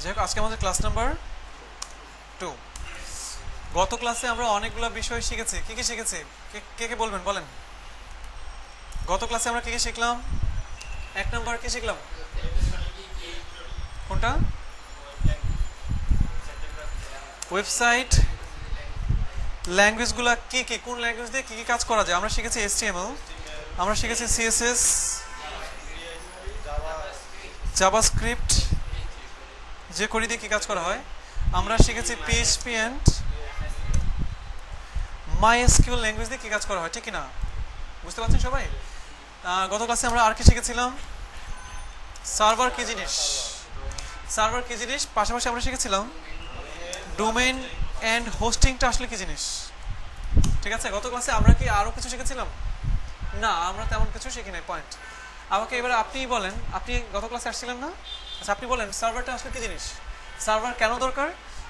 যাই হোক, আজকে আমাদের ক্লাস নাম্বার 2। গত ক্লাসে আমরা অনেকগুলো বিষয় শিখেছি। কি কি শিখেছি কে কে বলবেন, বলেন। গত ক্লাসে আমরা কি কি শিখলাম? 1 নাম্বার কি শিখলাম? কোনটা? ওয়েবসাইট ল্যাঙ্গুয়েজগুলো কি কি, কোন ল্যাঙ্গুয়েজ দিয়ে কি কি কাজ করা যায় আমরা শিখেছি। HTML, আমরা শিখেছি CSS, জাভাস্ক্রিপ্ট, যে কোড দিয়ে কি কাজ করা হয়। আমরা শিখেছি PHP এন্ড MySQL ল্যাঙ্গুয়েজ দিয়ে কি কাজ করা হয়, ঠিক কি না? বুঝতে পারছেন সবাই? গত ক্লাসে আমরা আর কি শিখেছিলাম? সার্ভার কি জিনিস, সার্ভার কি জিনিস, পাশাপাশি আমরা শিখেছিলাম ডোমেইন এন্ড হোস্টিংটা আসলে কি জিনিস। ঠিক আছে, গত ক্লাসে আমরা কি আরো কিছু শিখেছিলাম? না, আমরা তেমন কিছু শিখি নাই। পয়েন্ট আমাকে এবার আপনিই বলেন, আপনি গত ক্লাসে আসছিলেন না? আচ্ছা, আপনি বলেন সার্ভারটা আসলে কি জিনিস, সার্ভার কেন দরকার,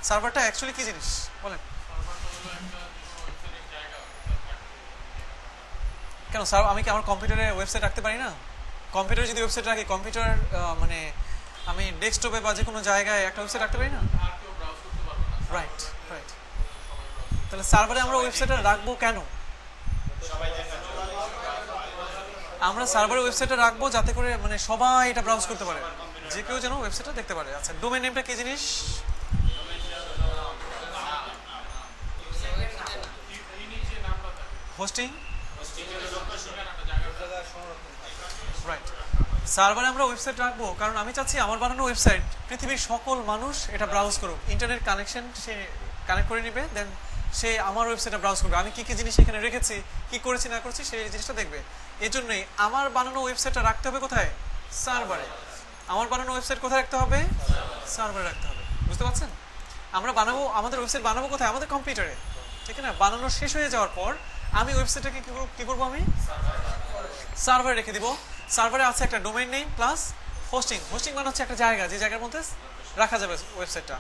সার্ভারটা অ্যাকচুয়ালি কি জিনিস বলেন। কেন স্যার, আমি কি আমার কম্পিউটারে ওয়েবসাইট রাখতে পারি না? কম্পিউটারে যদি ওয়েবসাইট রাখি, কম্পিউটার মানে আমি ডেস্কটপে বা যে কোনো জায়গায় একটা ওয়েবসাইট রাখতে পারি না? Right right. তাহলে সার্ভারে আমরা ওয়েবসাইটটা রাখবো কেন? আমরা সার্ভারে ওয়েবসাইটটা রাখবো যাতে করে মানে সবাই এটা ব্রাউজ করতে পারে, যে কেউ যেন ওয়েবসাইটটা দেখতে পারে। আচ্ছা, ডোমেইন নেমটা কি জিনিস? Hosting, right. সার্ভারে আমরা ওয়েবসাইট রাখবো কারণ আমি চাচ্ছি আমার বানানো ওয়েবসাইট পৃথিবীর সকল মানুষ এটা ব্রাউজ করুক। ইন্টারনেট কানেকশন সে কানেক্ট করে নিবে, দেন সে আমার ওয়েবসাইটটা ব্রাউজ করবে। আমি কি কি জিনিস এখানে রেখেছি, কি করেছি না করেছি, সেই জিনিসটা দেখবে। এই জন্যই আমার বানানো ওয়েবসাইটটা রাখতে হবে কোথায়? সার্ভারে। আমার বানানো ওয়েবসাইট কোথায় রাখতে হবে? সার্ভারে রাখতে হবে। বুঝতে পারছেন? আমরা বানাবো, আমাদের ওয়েবসাইট বানাবো কোথায়? আমাদের কম্পিউটারে, ঠিক না? বানানো শেষ হয়ে যাওয়ার পর আমি ওয়েবসাইটটাকে কি করবো? আমি সার্ভারে রেখে দিব। সার্ভারে আছে একটা domain name plus hosting. Hosting মানে হচ্ছে একটা জায়গা, যে জায়গার মধ্যে রাখা যাবে ওয়েবসাইটটা।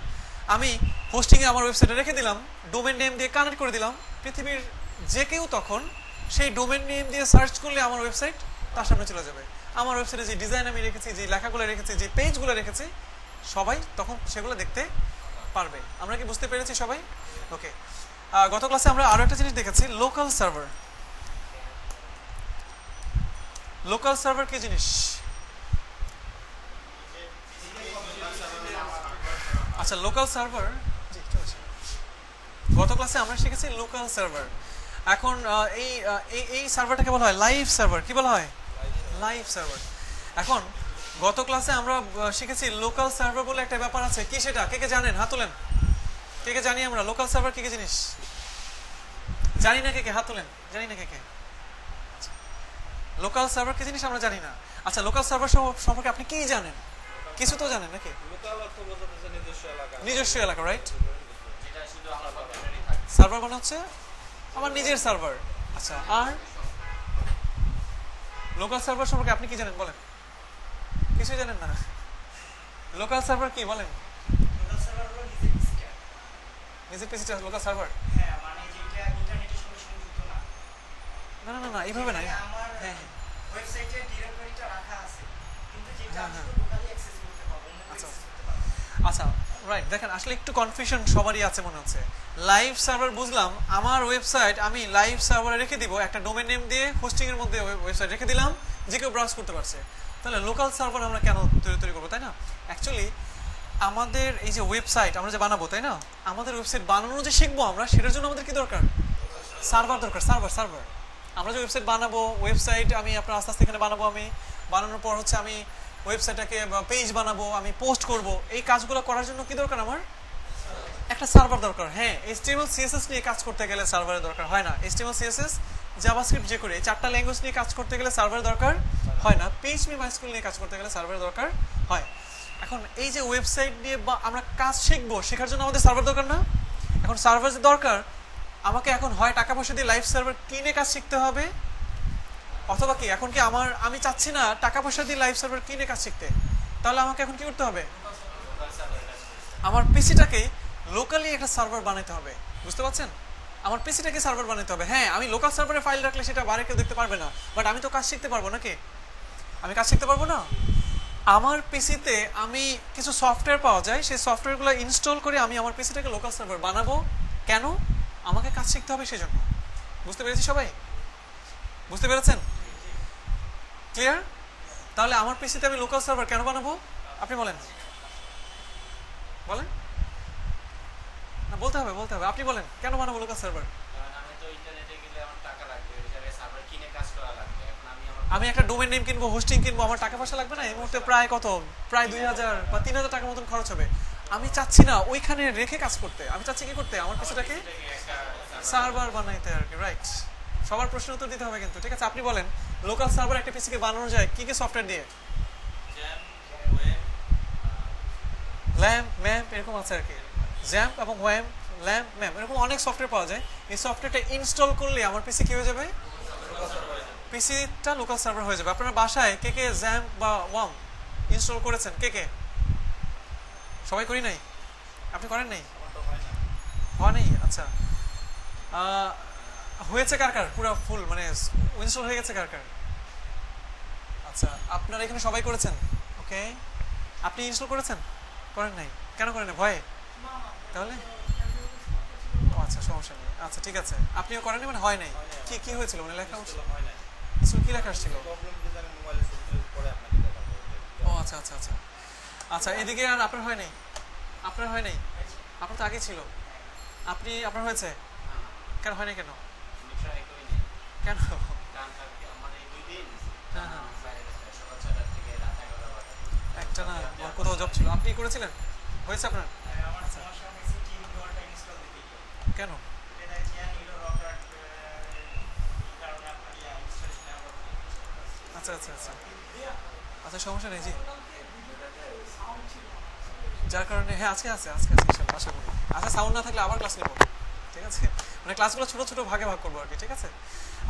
আমি হোস্টিংয়ে আমার ওয়েবসাইটে রেখে দিলাম, ডোমেইন নেম দিয়ে কানেক্ট করে দিলাম। পৃথিবীর যে কেউ তখন সেই ডোমেইন নেম দিয়ে সার্চ করলে আমার ওয়েবসাইট তার সামনে চলে যাবে। আমার ওয়েবসাইটে যে ডিজাইন আমি রেখেছি, যে লেখাগুলো রেখেছি, যে পেজগুলো রেখেছি, সবাই তখন সেগুলো দেখতে পারবে। আমরা কি বুঝতে পেরেছি সবাই? ওকে, গত ক্লাসে আমরা আরো একটা জিনিস দেখেছি, লোকাল সার্ভার। লোকাল সার্ভার কি জিনিস? আচ্ছা, লোকাল সার্ভার, গত ক্লাসে আমরা শিখেছি লোকাল সার্ভার। এখন এই সার্ভারটাকে বলা হয় লাইভ সার্ভার। কি বলা হয়? Live server. এখন গত ক্লাসে আমরা শিখেছি লোকাল সার্ভার বলে একটা ব্যাপার আছে। কি সেটা কে কে জানেন? হাত তোলেন। কে কে জানি আমরা লোকাল সার্ভার কি কি জিনিস? জানি না কে কে? হাত তোলেন। জানি না কে কে? লোকাল সার্ভার কি জিনিস আমরা জানি না। আচ্ছা, লোকাল সার্ভার সম্পর্কে আপনি কি জানেন? কিছু তো জানেন নাকি? নিজস্ব এলাকা, রাইট। সার্ভার মানে হচ্ছে আমার নিজের সার্ভার। আচ্ছা, আর লোকাল সার্ভার সম্পর্কে আপনি কি জানেন বলেন? কিছুই জানেন না। লোকাল সার্ভার কি বলেন? নিজের পিসিটা লোকাল সার্ভার? না না না না, এইভাবে না। হ্যাঁ হ্যাঁ, ওয়েবসাইটে ডিরেক্টরিটা রাখা আছে কিন্তু যেটা হ্যাঁ, আমি লোকালি অ্যাক্সেস করতে পারবো, অন্য আচ্ছা অ্যাক্সেস করতে পারবো। আচ্ছা, রাইট। দেখেন, আসলে একটু কনফিউশন সবারই আছে মনে হচ্ছে। লাইভ সার্ভার বুঝলাম, আমার ওয়েবসাইট আমি লাইভ সার্ভারে রেখে দিব, একটা ডোমেইন নেম দিয়ে হোস্টিং এর মধ্যে ওয়েবসাইট রেখে দিলাম, যে কেউ ব্রাউজ করতে পারছে। তাহলে লোকাল সার্ভার আমরা কেন তৈরি করবো, তাই না? অ্যাকচুয়ালি আমাদের এই যে ওয়েবসাইট আমরা যে বানাবো, তাই না, আমাদের ওয়েবসাইট বানানো যে শিখবো আমরা, সেটার জন্য আমাদের কি দরকার? সার্ভার দরকার। সার্ভার আমরা যে ওয়েবসাইট বানাবো, ওয়েবসাইট আমি আপনার আস্তে আস্তে এখানে বানাবো। আমি বানানোর পর হচ্ছে আমি ওয়েবসাইটটাকে পেজ বানাবো, আমি পোস্ট করব। এই কাজগুলো করার জন্য কি দরকার? আমার একটা সার্ভার দরকার। হ্যাঁ, HTML CSS নিয়ে কাজ করতে গেলে সার্ভারের দরকার হয় না। HTML CSS জাভাস্ক্রিপ্ট যে করে 4টা ল্যাঙ্গুয়েজ নিয়ে কাজ করতে গেলে সার্ভারের দরকার হয় না। PHP MySQL নিয়ে কাজ করতে গেলে সার্ভারের দরকার হয়। এখন এই যে ওয়েবসাইট নিয়ে বা আমরা কাজ শিখবো, শেখার জন্য আমাদের সার্ভার দরকার না? এখন সার্ভার যে দরকার, আমাকে এখন হয় টাকা পয়সা দিয়ে লাইভ সার্ভার কিনে কাজ শিখতে হবে, অথবা কি এখন কি আমি চাচ্ছি না টাকা পয়সা দিয়ে লাইভ সার্ভার কিনে কাজ শিখতে। তাহলে আমাকে এখন কি করতে হবে? আমার পিসিটাকে লোকালি একটা সার্ভার বানাতে হবে। বুঝতে পারছেন? আমার পিসিটাকে সার্ভার বানাতে হবে। হ্যাঁ, আমি লোকাল সার্ভারে ফাইল রাখলে সেটা বাইরে কেউ দেখতে পারবে না, বাট আমি তো কাজ শিখতে পারবো নাকি? আমি কাজ শিখতে পারবো না? আমার পিসিতে আমি কিছু সফটওয়্যার পাওয়া যায়, সেই সফটওয়্যারগুলো ইনস্টল করে আমি আমার পিসিটাকে লোকাল সার্ভার বানাবো। কেন? আমাকে কাজ শিখতে হবে সেজন্য। বুঝতে পেরেছি সবাই? বুঝতে পেরেছেন? ক্লিয়ার? তাহলে আমার পিসিতে আমি লোকাল সার্ভার কেন বানাবো আপনি বলেন। বলেন না, বলতে হবে বলতে হবে। আপনি বলেন কেন বানাবো লোকাল সার্ভার? আমি তো ইন্টারনেটে গেলে আমার টাকা লাগবে, ওই জায়গায় সার্ভার কিনে কাজ করা লাগবে। এখন আমি একটা ডোমেন নেম কিনবো, হোস্টিং কিনবো, আমার টাকা পয়সা লাগবে না? এই মুহূর্তে প্রায় কত, প্রায় 2000 বা 3000 টাকার মতন খরচ হবে। আমি চাচ্ছি না ওইখানে রেখে কাজ করতে, আমি চাচ্ছি কি করতে, আমার পিসিটাকে সার্ভার বানাইতে আর কি। রাইট, সবার প্রশ্নের উত্তর দিতে হবে কিন্তু। ঠিক আছে, আপনি বলেন লোকাল সার্ভার একটা পিসিকে বানানো যায় কি কি সফটওয়্যার দিয়ে? ল্যাম্প, ম্যাম্প এরকম আছে আর কি। জ্যাম্প এবং ওয়াম, ল্যাম্প, ম্যাম্প এরকম অনেক সফটওয়্যার পাওয়া যায়। এই সফটওয়্যারটা ইনস্টল করলে আমার পিসি কি হয়ে যাবে? পিসিটা লোকাল সার্ভার হয়ে যাবে। আপনার বাসায় কে কে জ্যাম্প বা ওয়াম ইনস্টল করেছেন? কে কে? সবাই করি নাই? আপনি করেন নাই? হয় নাই? আচ্ছা, হয়েছে কার কার? পুরো ফুল মানে ইনস্টল হয়ে গেছে কার কার? আচ্ছা, আপনারা এখানে সবাই করেছেন? ওকে, আপনি ইনস্টল করেছেন? করেন নাই? কেন করেন না? ভয়ে? তাহলে ও আচ্ছা, সমস্যা নেই। আচ্ছা ঠিক আছে, আপনিও করেন মানে হয় নাই। কি কি হয়েছিল মানে লেখা ইনস্টল কি লেখা আসছিল? ও আচ্ছা আচ্ছা আচ্ছা আচ্ছা, এদিকে আর আপনার হয় নাই? আপনার হয় নাই? আপনার তো আগে ছিল। আপনি আপনার হয়েছে? কেন হয় নাই? কেন কেন? হ্যাঁ হ্যাঁ, একটা না কোথাও জব ছিল, আপনি করেছিলেন? হয়েছে আপনার? আচ্ছা, কেন? আচ্ছা আচ্ছা আচ্ছা আচ্ছা, সমস্যা নেই জি। যার কারণে হ্যাঁ আজকে আছে, আজকে আছে ইনশাআল্লাহ, আশা করি। আচ্ছা, সাউন্ড না থাকলে আবার ক্লাস নেব, ঠিক আছে? মানে ক্লাসগুলো ছোট ছোট ভাগে ভাগ করবো আর কি, ঠিক আছে?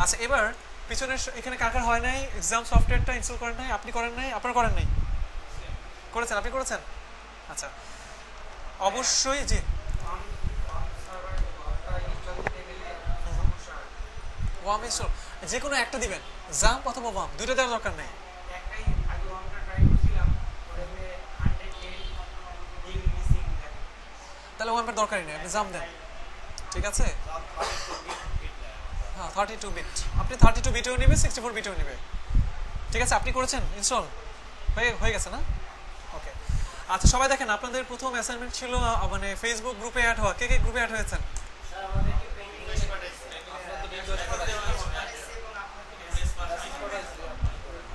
আচ্ছা, এবার পিছনের এখানে কার কার হয় নাই এক্সাম সফটওয়্যারটা ইনস্টল করেন নাই? আপনি করেন নাই? আপনারা করেন নাই? করেছেন? আপনি করেছেন? আচ্ছা, অবশ্যই জি। ওয়াম ইনস্টল যে কোনো একটা দিবেন, জাম্প অথবা ওয়াম, দুইটা দেওয়ার দরকার নেই। তাহলে ওয়ামের দরকারই নেই, আপনি জাম্প দেন, ঠিক আছে? হ্যাঁ, 32 বিট, আপনি 32 বিটেও নেবে, 64 বিটেও নেবে, ঠিক আছে? আপনি করেছেন ইনস্টল? হয়ে গেছে না? ওকে, আচ্ছা সবাই দেখেন, আপনাদের প্রথম অ্যাসাইনমেন্ট ছিল মানে ফেসবুক গ্রুপে অ্যাড হওয়া। কে কে গ্রুপে অ্যাড হয়েছেন?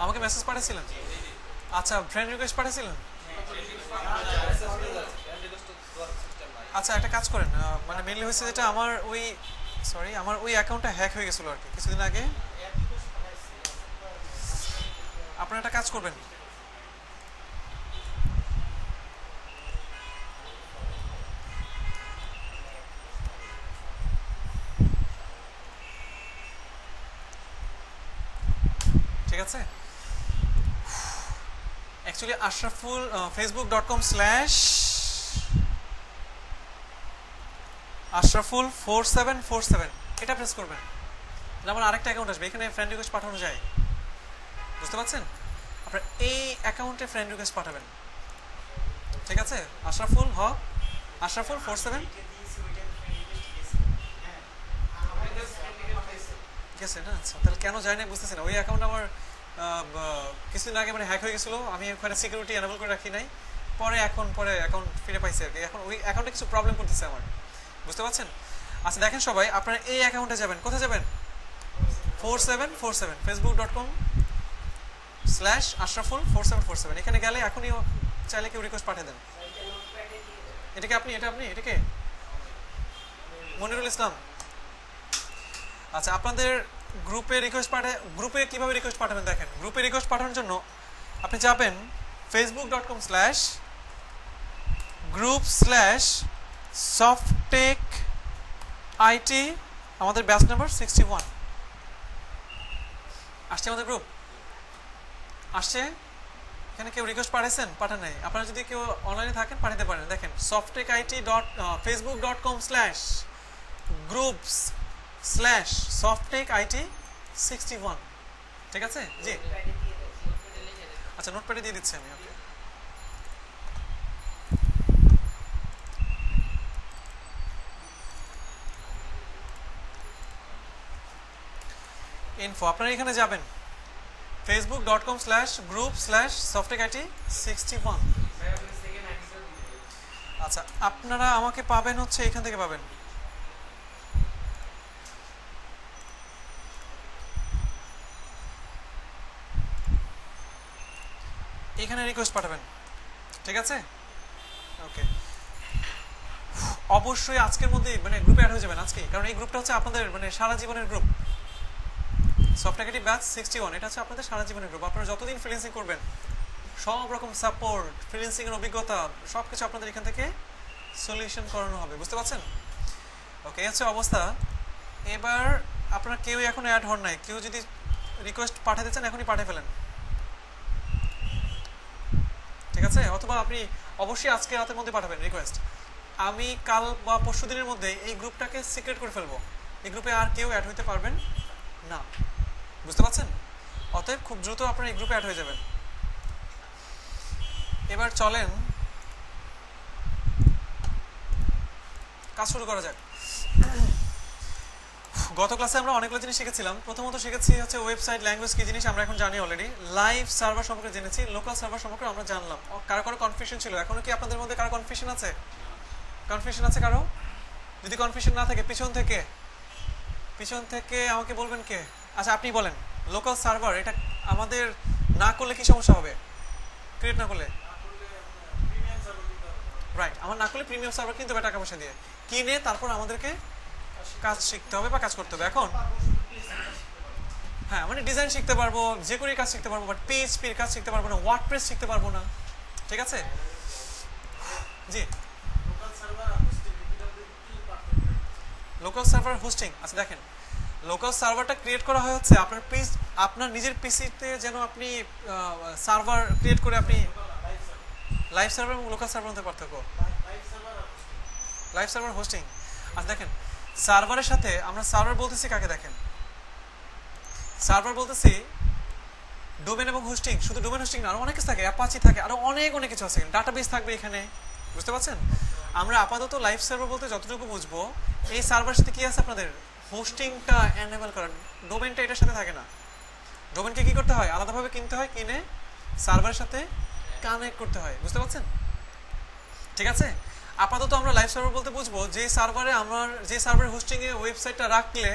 আমাকে মেসেজ পাঠিয়েছিলেন? আচ্ছা, ফ্রেন্ড রিকোয়েস্ট পাঠিয়েছিলেন? আচ্ছা, একটা কাজ করেন, মানে মেনলি হয়েছে যেটা আমার ওই আমার ওই অ্যাকাউন্টটা হ্যাক হয়ে গেছিলো আর কি কিছুদিন আগে। আপনারা একটা কাজ করবেন, ঠিক আছে? অ্যাকচুয়ালি আশরাফুল facebook.com/ashraful4747 এটা প্রেস করবেন, যেমন আরেকটা অ্যাকাউন্ট আসবে, এখানে ফ্রেন্ড রিকোয়েস্ট পাঠানো যায়, বুঝতে পারছেন? আপনার এই অ্যাকাউন্টে ফ্রেন্ড রিকোয়েস্ট পাঠাবেন, ঠিক আছে? আশরাফুল47 গেছে না? আচ্ছা, তাহলে কেন যায় না বুঝতেছি না। ওই অ্যাকাউন্ট আমার কিছুদিন আগে মানে হ্যাক হয়ে গেছিলো, আমি ওখানে সিকিউরিটি এনেবল করে রাখি নাই, পরে অ্যাকাউন্ট ফিরে পাইছি আর কি। এখন ওই অ্যাকাউন্টে কিছু প্রবলেম করতেছে আমার, বুঝতে পারছেন? আচ্ছা দেখেন সবাই, আপনারা এই অ্যাকাউন্টে যাবেন, কোথায় যাবেন? 4747 facebook.com/ashraful4747 এখানে গেলে এখনই চাইলে কেউ রিকোয়েস্ট পাঠিয়ে দেন। এটাকে আপনি এটাকে মনিরুল ইসলাম। আচ্ছা, আপনাদের গ্রুপে গ্রুপে কিভাবে রিকোয়েস্ট পাঠাবেন দেখেন। গ্রুপে রিকোয়েস্ট পাঠানোর জন্য আপনি যাবেন facebook.com/group/softtechit, আমাদের ব্যাচ নাম্বার 61 আসছে, আমাদের গ্রুপ আসছে। এখানে কেউ রিকোয়েস্ট পাঠাইছেন? পাঠান নাই? আপনারা যদি কেউ অনলাইনে থাকেন পাঠাতে পারেন। দেখেন softtechit.facebook.com/groups/softtechit61, ঠিক আছে জি? আচ্ছা, নোটপ্যাডে দিয়ে দিচ্ছি আমি, ওকে। ইনফো আপনারা এখানে যাবেন facebook.com/group/softechit61। আচ্ছা আপনারা আমাকে পাবেন হচ্ছে এখান থেকে পাবেন এখানে রিকোয়েস্ট পাঠাবেন ঠিক আছে ওকে অবশ্যই আজকের মধ্যে মানে গ্রুপে অ্যাড হয়ে যাবেন আজকে কারণ এই গ্রুপটা হচ্ছে আপনাদের মানে সারা জীবনের গ্রুপ সফটওয়্যার ব্যাচ 61 এটা হচ্ছে আপনাদের সারা জীবনের গ্রুপ আপনারা যতদিন ফ্রিল্যান্সিং করবেন সব রকম সাপোর্ট ফ্রিল্যান্সিং এর অভিজ্ঞতা সবকিছু আপনাদের এখান থেকে সলিউশন করানো হবে বুঝতে পারছেন ওকে এই হচ্ছে অবস্থা এবার আপনারা কেউ এখন অ্যাড হন নাই কেউ যদি রিকোয়েস্ট পাঠাতে চান এখনই পাঠিয়ে ফেলেন ঠিক আছে অথবা আপনি অবশ্যই আজকে রাতের মধ্যে পাঠাবেন রিকোয়েস্ট আমি কাল বা পরশু দিনের মধ্যে এই গ্রুপটাকে সিক্রেট করে ফেলবো এই গ্রুপে আর কেউ অ্যাড হইতে পারবেন না বুঝতে পারছেন অতএব খুব দ্রুত আপনারা এই গ্রুপে অ্যাড হয়ে যাবেন এবার চলেন কাজ শুরু করা যাক গত ক্লাসে আমরা অনেকগুলো জিনিস শিখেছিলাম প্রথমত শিখেছি হচ্ছে ওয়েবসাইট ল্যাঙ্গুয়েজ কি জিনিস আমরা এখন জানি অলরেডি লাইভ সার্ভার সম্পর্কে জেনেছি লোকাল সার্ভার সম্পর্কে আমরা জানলাম কারো কারো কনফিউশন ছিল এখনো কি আপনাদের মধ্যে কারো কনফিউশন আছে কারো যদি কনফিউশন না থাকে পিছন থেকে আমাকে বলবেন কে আচ্ছা আপনি বলেন লোকাল সার্ভার এটা আমাদের না করলে কি সমস্যা হবে ক্রিয়েট না করলে রাইট আমার না করলে প্রিমিয়াম সার্ভার কিনতে হবে টাকা পয়সা দিয়ে কিনে তারপর আমাদেরকে কাজ শিখতে হবে বা কাজ করতে হবে এখন হ্যাঁ মানে ডিজাইন শিখতে পারবো যে কোনো কাজ শিখতে পারবো বাট পিএইচপি এর কাজ শিখতে পারবো না ওয়ার্ডপ্রেস শিখতে পারবো না ঠিক আছে জি লোকাল সার্ভার হোস্টিং আচ্ছা দেখেন লোকাল সার্ভারটা ক্রিয়েট করা হয় হচ্ছে আপনার নিজের পিসিতে যেন আপনি সার্ভার ক্রিয়েট করে আপনি লাইভ সার্ভার এবং লোকাল সার্ভার মধ্যে পার্থক্য লাইভ সার্ভার হোস্টিং আচ্ছা দেখেন সার্ভারের সাথে আমরা সার্ভার বলতেছি কাকে দেখেন সার্ভার বলতেছি ডোমেন এবং হোস্টিং শুধু ডোমেন হোস্টিং না আরো অনেক কিছু থাকে অ্যাপাচি থাকে আরো অনেক কিছু আছে ডাটাবেস থাকবে এখানে বুঝতে পারছেন আমরা আপাতত লাইভ সার্ভার বলতে যতটুকু বুঝবো এই সার্ভারের সাথে কি আছে আপনাদের হোস্টিংটা এনেবল করা ডোমেনটা এটার সাথে থাকে না ডোমেনকে কি করতে হয় আলাদাভাবে কিনতে হয় কিনে সার্ভারের সাথে কানেক্ট করতে হয় বুঝতে পারছেন ঠিক আছে আপাতত আমরা লাইভ সার্ভার বলতে বুঝবো যে সার্ভারে যে সার্ভার হোস্টিং এ ওয়েবসাইটটা রাখলে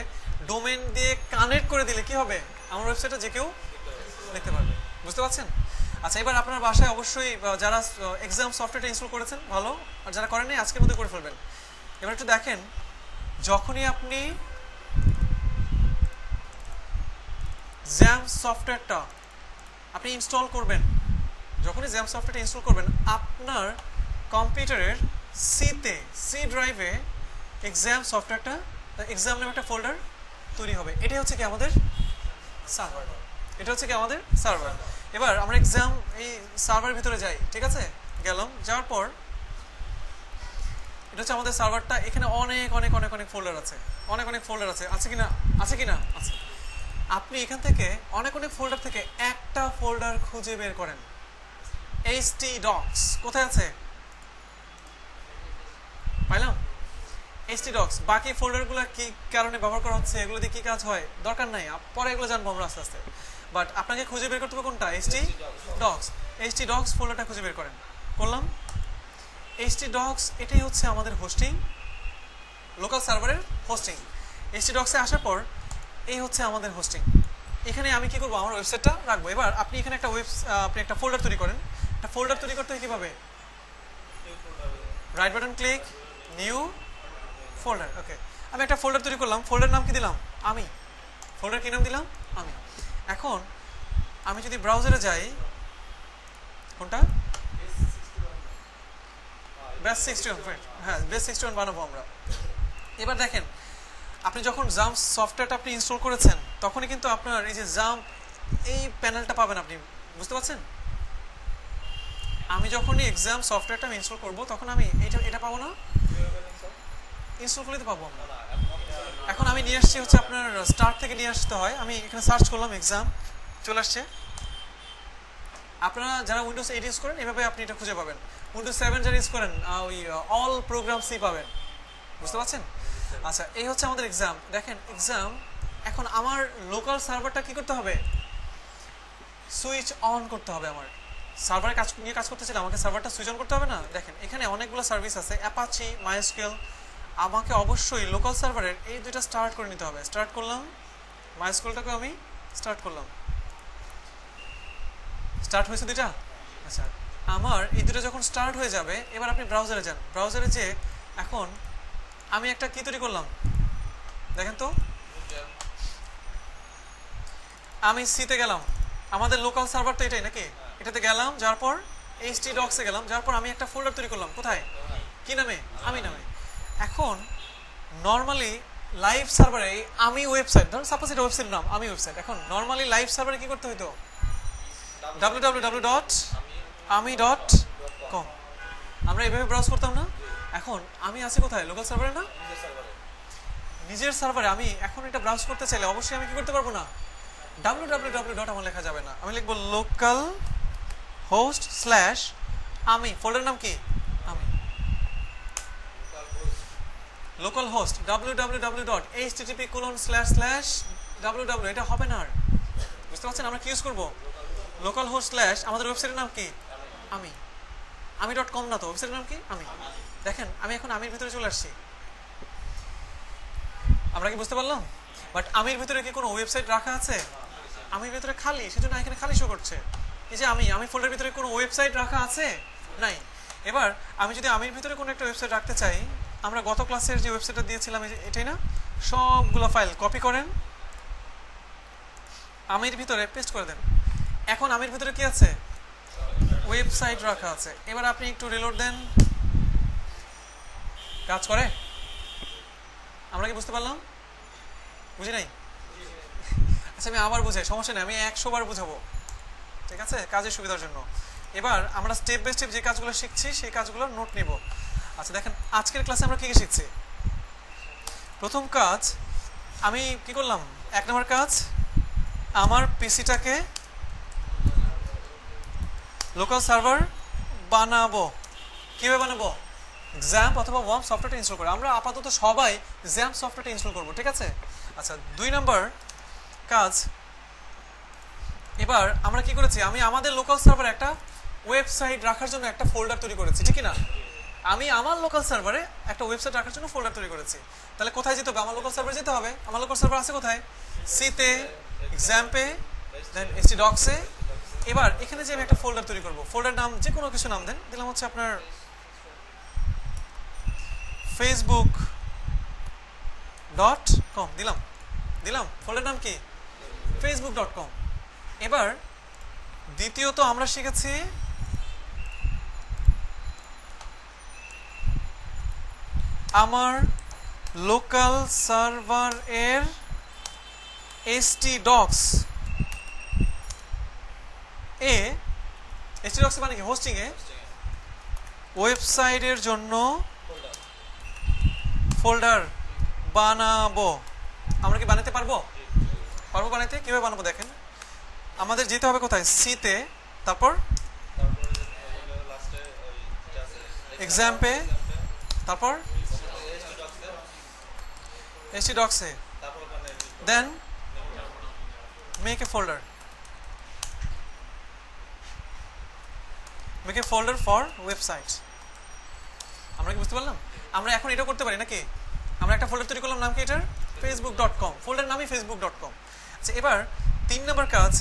ডোমেন দিয়ে কানেক্ট করে দিলে কি হবে আমার ওয়েবসাইটটা যে কেউ দেখতে পারবে বুঝতে পারছেন আচ্ছা এবার আপনার বাসায় অবশ্যই যারা এক্সাম সফটওয়্যারটা ইনস্টল করেছেন ভালো আর যারা করেননি আজকের মধ্যে করে ফেলবেন এবার একটু দেখেন যখনই আপনি জ্যাম সফটওয়্যারটা আপনি ইনস্টল করবেন যখনই জ্যাম সফটওয়্যারটা ইনস্টল করবেন আপনার কম্পিউটারের সি ড্রাইভে এক্সাম সফটওয়্যারটা এক্সাম নামে একটা ফোল্ডার তৈরি হবে এটাই হচ্ছে কি আমাদের সার্ভার এবার আমরা এক্সাম এই সার্ভারের ভিতরে যাই ঠিক আছে গেলাম যাওয়ার পর এটা হচ্ছে আমাদের সার্ভারটা এখানে অনেক ফোল্ডার আছে আছে কিনা আছে আপনি এখান থেকে অনেক ফোল্ডার থেকে একটা ফোল্ডার খুঁজে বের করেন htdocs কোথায় আছে পাইলাম htdocs বাকি ফোল্ডারগুলো কি কারণে ব্যবহার করা হচ্ছে এগুলো দিয়ে কি কাজ হয় দরকার নাই পরে এগুলো জানবো আমরা আস্তে আস্তে বাট আপনাকে খুঁজে বের করতে হবে কোনটা htdocs ফোল্ডারটা খুঁজে বের করলাম htdocs এটাই হচ্ছে আমাদের হোস্টিং লোকাল সার্ভারের হোস্টিং htdocs এ আসার পর এই হচ্ছে আমাদের হোস্টিং এখানে আমি কি করব আমার ওয়েবসাইটটা রাখবো এবার আপনি এখানে আপনি একটা ফোল্ডার তৈরি করেন একটা ফোল্ডার তৈরি করতে হয় কিভাবে right button click new folder okay আমি একটা ফোল্ডার তৈরি করলাম ফোল্ডার নাম কি দিলাম আমি ফোল্ডার কি নাম দিলাম আমি এখন আমি যদি ব্রাউজারে যাই কোনটা বেস 61 হ্যাঁ বেস 61 বানাবো আমরা এবার দেখেন আপনি যখন জাম্প সফটওয়্যারটা আপনি ইনস্টল করেছেন তখনই কিন্তু আপনার এই যে জাম্প এই প্যানেলটা পাবেন আপনি বুঝতে পারছেন আমি যখনই এক্সাম সফটওয়্যারটা আমি ইনস্টল করব তখন আমি এটা পাবো না ইনস্টল করলে তো পাবো আমরা এখন আমি নিয়ে আসছি হচ্ছে আপনার স্টার্ট থেকে নিয়ে আসতে হয় আমি এখানে সার্চ করলাম এক্সাম চলে আসছে আপনারা যারা উইন্ডোজ 8 ইউজ করেন এভাবে আপনি এটা খুঁজে পাবেন উইন্ডোজ 7 যারা ইউজ করেন ওই অল প্রোগ্রাম সি পাবেন বুঝতে পারছেন আচ্ছা এই হচ্ছে আমাদের এক্সাম দেখেন এক্সাম এখন আমার লোকাল সার্ভারটা কি করতে হবে, সুইচ অন করতে হবে। আমার সার্ভারে কাজ করতে চাইলে আমাকে সার্ভারটা সুইচ অন করতে হবে না। দেখেন এখানে অনেকগুলো সার্ভিস আছে, অ্যাপাচি, মাইস্কুয়েল। আমাকে অবশ্যই লোকাল সার্ভারের এই দুইটা স্টার্ট করে নিতে হবে। স্টার্ট করলাম, মাইস্কুয়েলটাকে আমি স্টার্ট করলাম, স্টার্ট হয়েছে দুইটা। আচ্ছা, আমার এই দুটো যখন স্টার্ট হয়ে যাবে, এবার আপনি ব্রাউজারে যান। ব্রাউজারে যে এখন আমি একটা কি তৈরি করলাম দেখেন তো, আমি সিতে গেলাম, আমাদের লোকাল সার্ভার তো এটাই নাকি, এটাতে গেলাম, যার পর htdocs-এ গেলাম, যার পর আমি একটা ফোল্ডার তৈরি করলাম। কোথায়, কি নামে, আমি নামে। এখন নর্মালি লাইভ সার্ভারে আমি ওয়েবসাইট, ধরুন সাপোজ এটা ওয়েবসাইটের নাম আমি ওয়েবসাইট। এখন নর্মালি লাইভ সার্ভারে কি করতে হতো, www.ami.com, আমরা এইভাবে ব্রাউজ করতাম না। এখন আমি আছি কোথায়, লোকাল সার্ভারে না, নিজের সার্ভারে। আমি এখন এটা ব্রাউজ করতে চাইলে অবশ্যই আমি কি করতে পারবো না, www. আমার লেখা যাবে না, আমি লিখবো লোকাল হোস্ট স্ল্যাশ আমি, ফোল্ডার নাম কি, আমি, লোকাল হোস্ট www.http://www, এটা হবে না আর, বুঝতে পারছেন। আমরা কি ইউজ করবো, লোকাল হোস্ট স্ল্যাশ আমাদের ওয়েবসাইটের নাম কি, আমি.com না তো, ওয়েবসাইটের নাম কি, আমি। দেখেন আমি এখন আমির ভিতরে চলে আসছি, আমরা কি বুঝতে পারলাম। বাট আমির ভিতরে কি কোনো ওয়েবসাইট রাখা আছে, আমির ভিতরে খালি, সেজন্য এখানে খালি শো করছে। এই যে আমি ফোল্ডারের ভিতরে কোনো ওয়েবসাইট রাখা আছে নাই। এবার আমি যদি আমির ভিতরে কোনো একটা ওয়েবসাইট রাখতে চাই, আমরা গত ক্লাসের যে ওয়েবসাইটটা দিয়েছিলাম এটাই না, সবগুলো ফাইল কপি করেন, আমির ভিতরে পেস্ট করে দেন। এখন আমির ভিতরে কি আছে, ওয়েবসাইট রাখা আছে। এবার আপনি একটু রিলোড দেন, কাজ করে, আমরা কি বুঝতে পারলাম, বুঝি নাই। আচ্ছা আমি আবার বুঝাই, সমস্যা নেই, আমি 100 বার বুঝাবো, ঠিক আছে, কাজের সুবিধার জন্য। এবার আমরা স্টেপ বাই স্টেপ যে কাজগুলো শিখছি সেই কাজগুলো নোট নিব। আচ্ছা দেখেন আজকের ক্লাসে আমরা কি কি শিখছি। প্রথম কাজ আমি কি করলাম, 1 নম্বর কাজ, আমার পিসিটাকে লোকাল সার্ভার বানাবো। কিভাবে বানাবো, XAMPP অথবা WAMP সফটওয়্যারটা ইনস্টল করে। আমরা আপাতত সবাই XAMPP সফটওয়্যারটা ইনস্টল করবো, ঠিক আছে। আচ্ছা 2 নম্বর কাজ, এবার আমরা কি করেছি, আমি আমাদের লোকাল সার্ভারে একটা ওয়েবসাইট রাখার জন্য একটা ফোল্ডার তৈরি করেছি, ঠিক না। আমি আমার লোকাল সার্ভারে একটা ওয়েবসাইট রাখার জন্য ফোল্ডার তৈরি করেছি। তাহলে কোথায় যেতে হবে, আমার লোকাল সার্ভারে যেতে হবে। আমার লোকাল সার্ভার আছে কোথায়, সিতে, XAMPP-এ, দেন htdocs-এ। এবার এখানে যে আমি একটা ফোল্ডার তৈরি করব, ফোল্ডার নাম যে কোনো কিছু নাম দেন, দিলাম হচ্ছে আপনার facebook.com, দিলাম ফোল্ডার নাম কি, facebook.com। এবার দ্বিতীয়ত আমরা শিখেছি আমার লোকাল সার্ভার এর htdocs এ, htdocs মানে কি, হোস্টিং এ ওয়েবসাইটের জন্য ফোল্ডার বানাবো। আমরা কি বানাতে পারবো বানাতে, কিভাবে বানাবো দেখেন, আমাদের যেতে হবে কোথায়, সিতে, তারপর XAMPP-এ, তারপর htdocs-এ, then make a folder, make a folder for website. আমরা কি বুঝতে পারলাম, আমরা এখন এটা করতে পারি নাকি, আমরা একটা ফোল্ডার তৈরি করলাম, নাম কি এটার, facebook.com, ফোল্ডার নামই facebook.com। আচ্ছা এবার 3 নম্বর কাজ,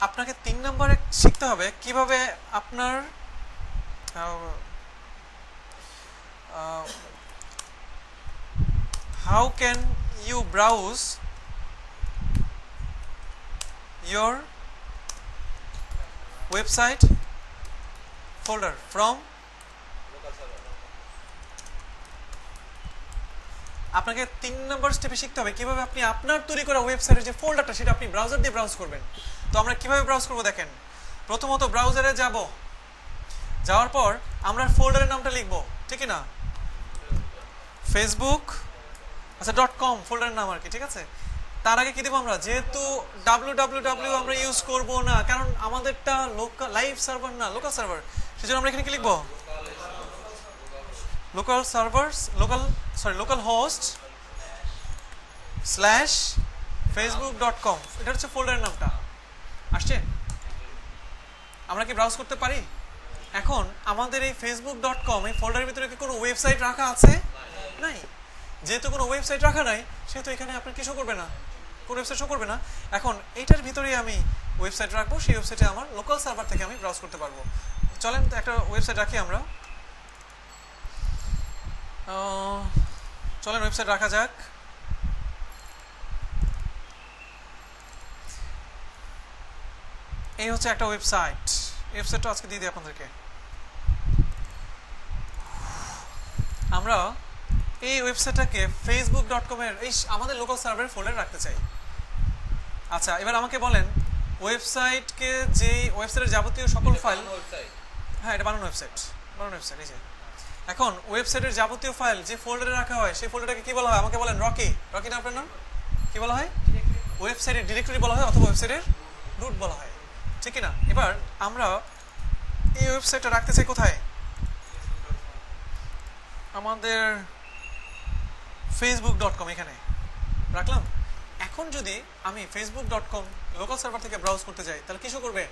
আপনাকে 3 নম্বরে শিখতে হবে কিভাবে আপনার how can you browse your website folder from আপনাকে 3 নম্বর স্টেপে শিখতে হবে কিভাবে আপনি আপনার তৈরি করা ওয়েবসাইটের যে ফোল্ডারটা সেটা আপনি ব্রাউজার দিয়ে ব্রাউজ করবেন। তো আমরা কিভাবে ব্রাউজ করব দেখেন, প্রথমত ব্রাউজারে যাব, যাওয়ার পর আমরা ফোল্ডারের নামটা লিখব, ঠিক না, ফেসবুক আচ্ছা .com ফোল্ডারের নাম আর কি, ঠিক আছে। তার আগে কি দেব আমরা, যেহেতু www আমরা ইউজ করব না, কারণ আমাদেরটা লোকাল লাইভ সার্ভার না, লোকাল সার্ভার, সেজন্য আমরা এখানে কি লিখব, local servers local host / facebook.com, এটা হচ্ছে ফোল্ডারের নামটা। আসছে? আমরা কি ব্রাউজ করতে পারি? এখন আমাদের এই facebook.com এই ফোল্ডারের ভিতরে কি কোনো ওয়েবসাইট রাখা আছে? নাই। যেহেতু কোনো ওয়েবসাইট রাখা নাই, সেহেতু এখানে আপনার কি শো করবে না, কোনো ওয়েবসাইট শো করবে না। এখন এইটার ভিতরেই আমি ওয়েবসাইট রাখবো, সেই ওয়েবসাইটে আমার লোকাল সার্ভার থেকে আমি ব্রাউজ করতে পারবো। চলেন একটা ওয়েবসাইট রাখি আমরা। চলেন ওয়েবসাইট রাখা যাক। এই হচ্ছে একটা ওয়েবসাইট। ওয়েবসাইটটা আজকে দিয়ে দিই আপনাদেরকে। আমরা এই ওয়েবসাইটটাকে facebook.com এর এই আমাদের লোকাল সার্ভারের ফোল্ডারে রাখতে চাই। আচ্ছা, এবার আমাকে বলেন ওয়েবসাইটকে যে ওয়েবসাইটের যাবতীয় সকল ফাইল, হ্যাঁ এটা বানানো ওয়েবসাইট, এই যে এখন ওয়েবসাইটের যাবতীয় ফাইল যে ফোল্ডারে রাখা হয় সেই ফোল্ডারটাকে কি বলা হয়? আমাকে বলেন। রকি না আপনার নাম? কি বলা হয়? ওয়েবসাইটের ডিরেক্টরি বলা হয় অথবা ওয়েবসাইটের রুট বলা হয়, ঠিক না? এবার আমরা এই ওয়েবসাইটটা রাখতে চাই কোথায়? আমাদের facebook.com এখানে রাখলাম। এখন যদি আমি facebook.com লোকাল সার্ভার থেকে ব্রাউজ করতে যাই, তাহলে কিছু করবে?